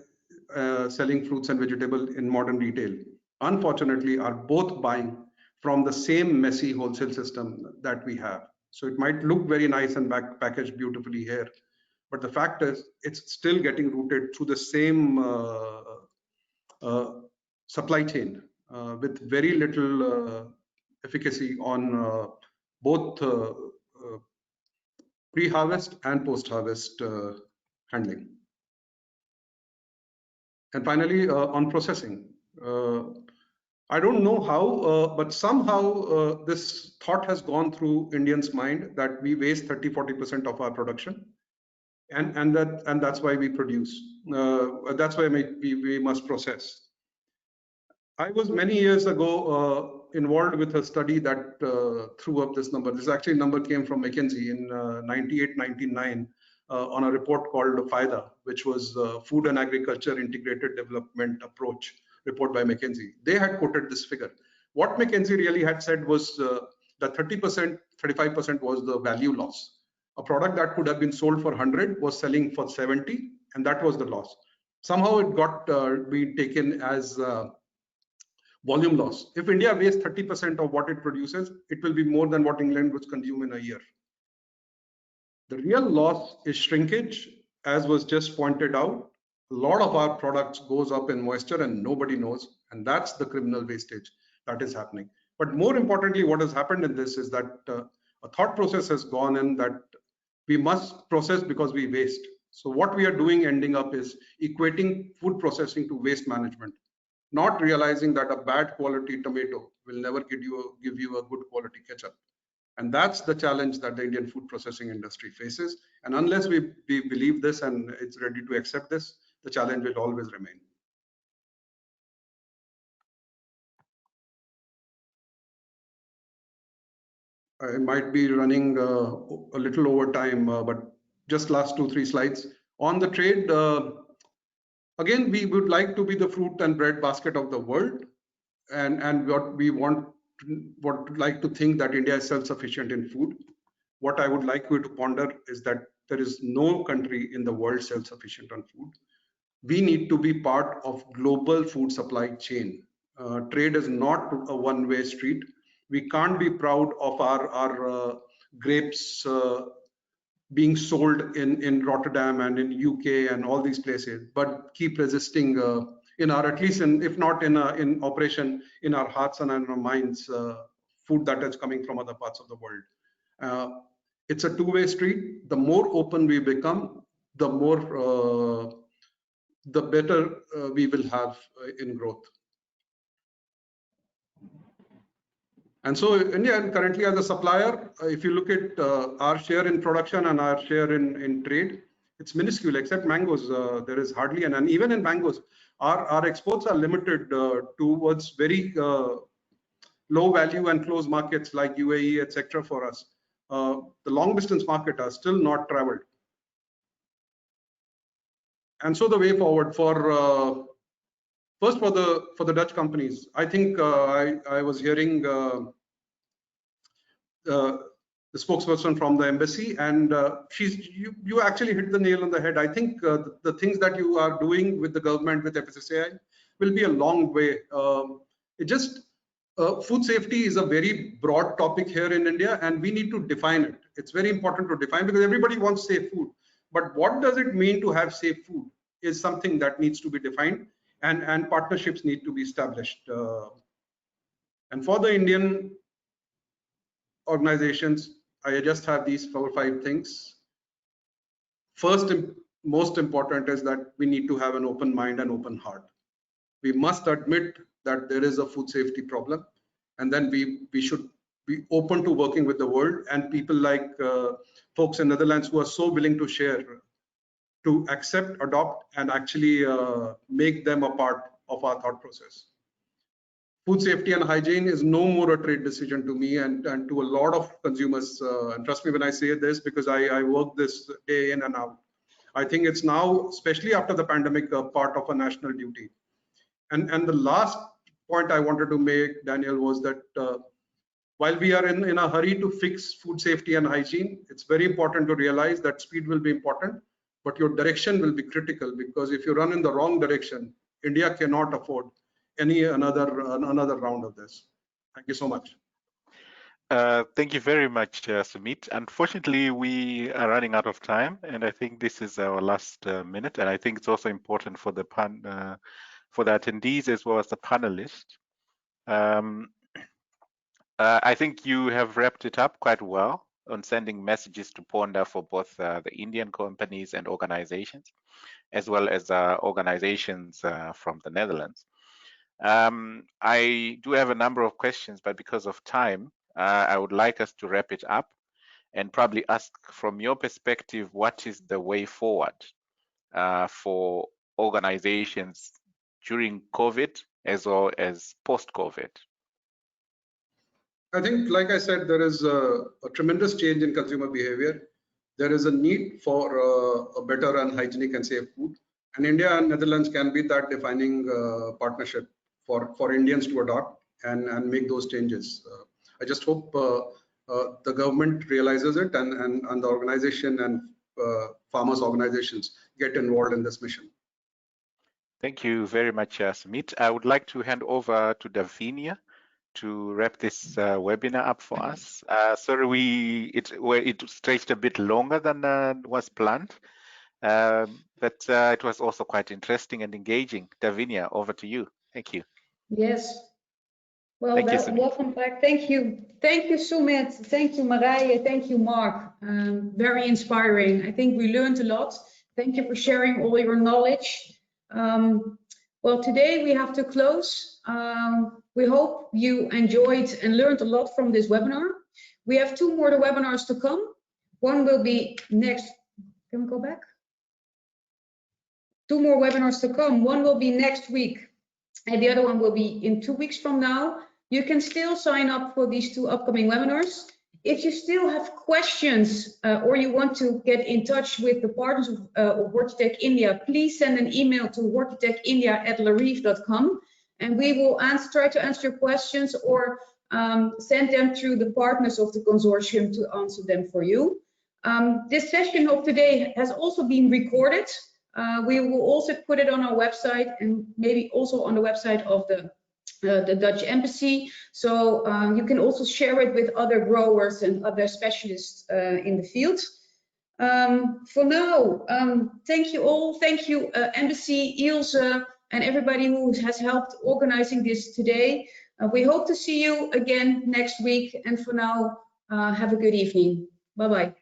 selling fruits and vegetables in modern retail, unfortunately, are both buying from the same messy wholesale system that we have. So it might look very nice and packaged beautifully here, But the fact is, it's still getting routed through the same supply chain with very little efficacy on both pre-harvest and post-harvest handling. And finally, on processing. I don't know how, but somehow this thought has gone through Indians' mind that we waste 30–40% of our production, and that's why we produce. That's why we must process. I was many years ago involved with a study that threw up this number. This actually number came from McKinsey in 98–99 on a report called FIDA, which was Food and Agriculture Integrated Development Approach report by McKinsey. They had quoted this figure. What McKinsey really had said was that 30%, 35% was the value loss. A product that could have been sold for 100 was selling for 70, and that was the loss. Somehow it got being taken as volume loss. If India wastes 30% of what it produces, it will be more than what England would consume in a year. The real loss is shrinkage, as was just pointed out. A lot of our products goes up in moisture and nobody knows, and that's the criminal wastage that is happening. But more importantly, what has happened in this is that a thought process has gone in that we must process because we waste. So what we are doing ending up is equating food processing to waste management, not realizing that a bad quality tomato will never give you a good quality ketchup. And that's the challenge that the Indian food processing industry faces. And unless we believe this and it's ready to accept this, the challenge will always remain. I might be running a little over time, but just last 2–3 slides. On the trade, again, we would like to be the fruit and bread basket of the world. And what we would like to think that India is self-sufficient in food. What I would like you to ponder is that there is no country in the world self-sufficient on food. We need to be part of global food supply chain. Trade is not a one-way street. We can't be proud of our grapes being sold in Rotterdam and in UK and all these places, but keep resisting in our, at least if not in operation, in our hearts and in our minds, food that is coming from other parts of the world. It's a two-way street. The more open we become, the more the better we will have in growth. And so India currently as a supplier, if you look at our share in production and our share in trade, it's minuscule. Except mangoes, there is hardly an, and even in mangoes, our exports are limited towards very low value and close markets like UAE, etc. for us. The long distance market are still not traveled. And so the way forward for first for the Dutch companies, I think I was hearing the spokesperson from the embassy, and you actually hit the nail on the head. I think the things that you are doing with the government, with FSSAI, will be a long way. Food safety is a very broad topic here in India, and we need to define it. It's very important to define, because everybody wants safe food. But what does it mean to have safe food is something that needs to be defined, and partnerships need to be established. And for the Indian organizations, I just have these 4 or 5 things. First, most important is that we need to have an open mind and open heart. We must admit that there is a food safety problem, and then we should be open to working with the world and people like folks in Netherlands who are so willing to share, to accept, adopt, and actually make them a part of our thought process. Food safety and hygiene is no more a trade decision to me and to a lot of consumers. And trust me when I say this, because I work this day in and out. I think it's now, especially after the pandemic, a part of a national duty. And the last point I wanted to make, Daniel, was that while we are in a hurry to fix food safety and hygiene, it's very important to realize that speed will be important, but your direction will be critical, because if you run in the wrong direction, India cannot afford another round of this. Thank you so much. Thank you very much, Sumit. Unfortunately, we are running out of time, and I think this is our last minute. And I think it's also important for the for the attendees as well as the panelists. I think you have wrapped it up quite well on sending messages to ponder for both the Indian companies and organizations, as well as organizations from the Netherlands. I do have a number of questions, but because of time, I would like us to wrap it up and probably ask from your perspective, what is the way forward for organizations during COVID as well as post-COVID? I think, like I said, there is a tremendous change in consumer behavior. There is a need for a better and hygienic and safe food. And India and Netherlands can be that defining partnership for Indians to adopt and make those changes. I just hope the government realizes it and the organization and farmers organizations get involved in this mission. Thank you very much, Sumit. I would like to hand over to Davinia to wrap this webinar up for us. Sorry, it stretched a bit longer than was planned, but it was also quite interesting and engaging. Davinia, over to you. Thank you. Yes. Well, welcome back. Thank you. Thank you, Sumit. Thank you, Marije. Thank you, Mark. Very inspiring. I think we learned a lot. Thank you for sharing all your knowledge. Well, today we have to close. We hope you enjoyed and learned a lot from this webinar. We have 2 more webinars to come. One will be next. Can we go back? 2 more webinars to come. One will be next week, and the other one will be in 2 weeks from now. You can still sign up for these 2 upcoming webinars. If you still have questions or you want to get in touch with the partners of HortiTechIndia, please send an email to hortitechindia@larive.com, and we will try to answer your questions or send them through the partners of the consortium to answer them for you. This session of today has also been recorded. We will also put it on our website and maybe also on the website of the Dutch embassy, so you can also share it with other growers and other specialists in the field. For now, thank you all. Thank you, embassy, Ilse, and everybody who has helped organizing this today. We hope to see you again next week, and for now, have a good evening. Bye-bye.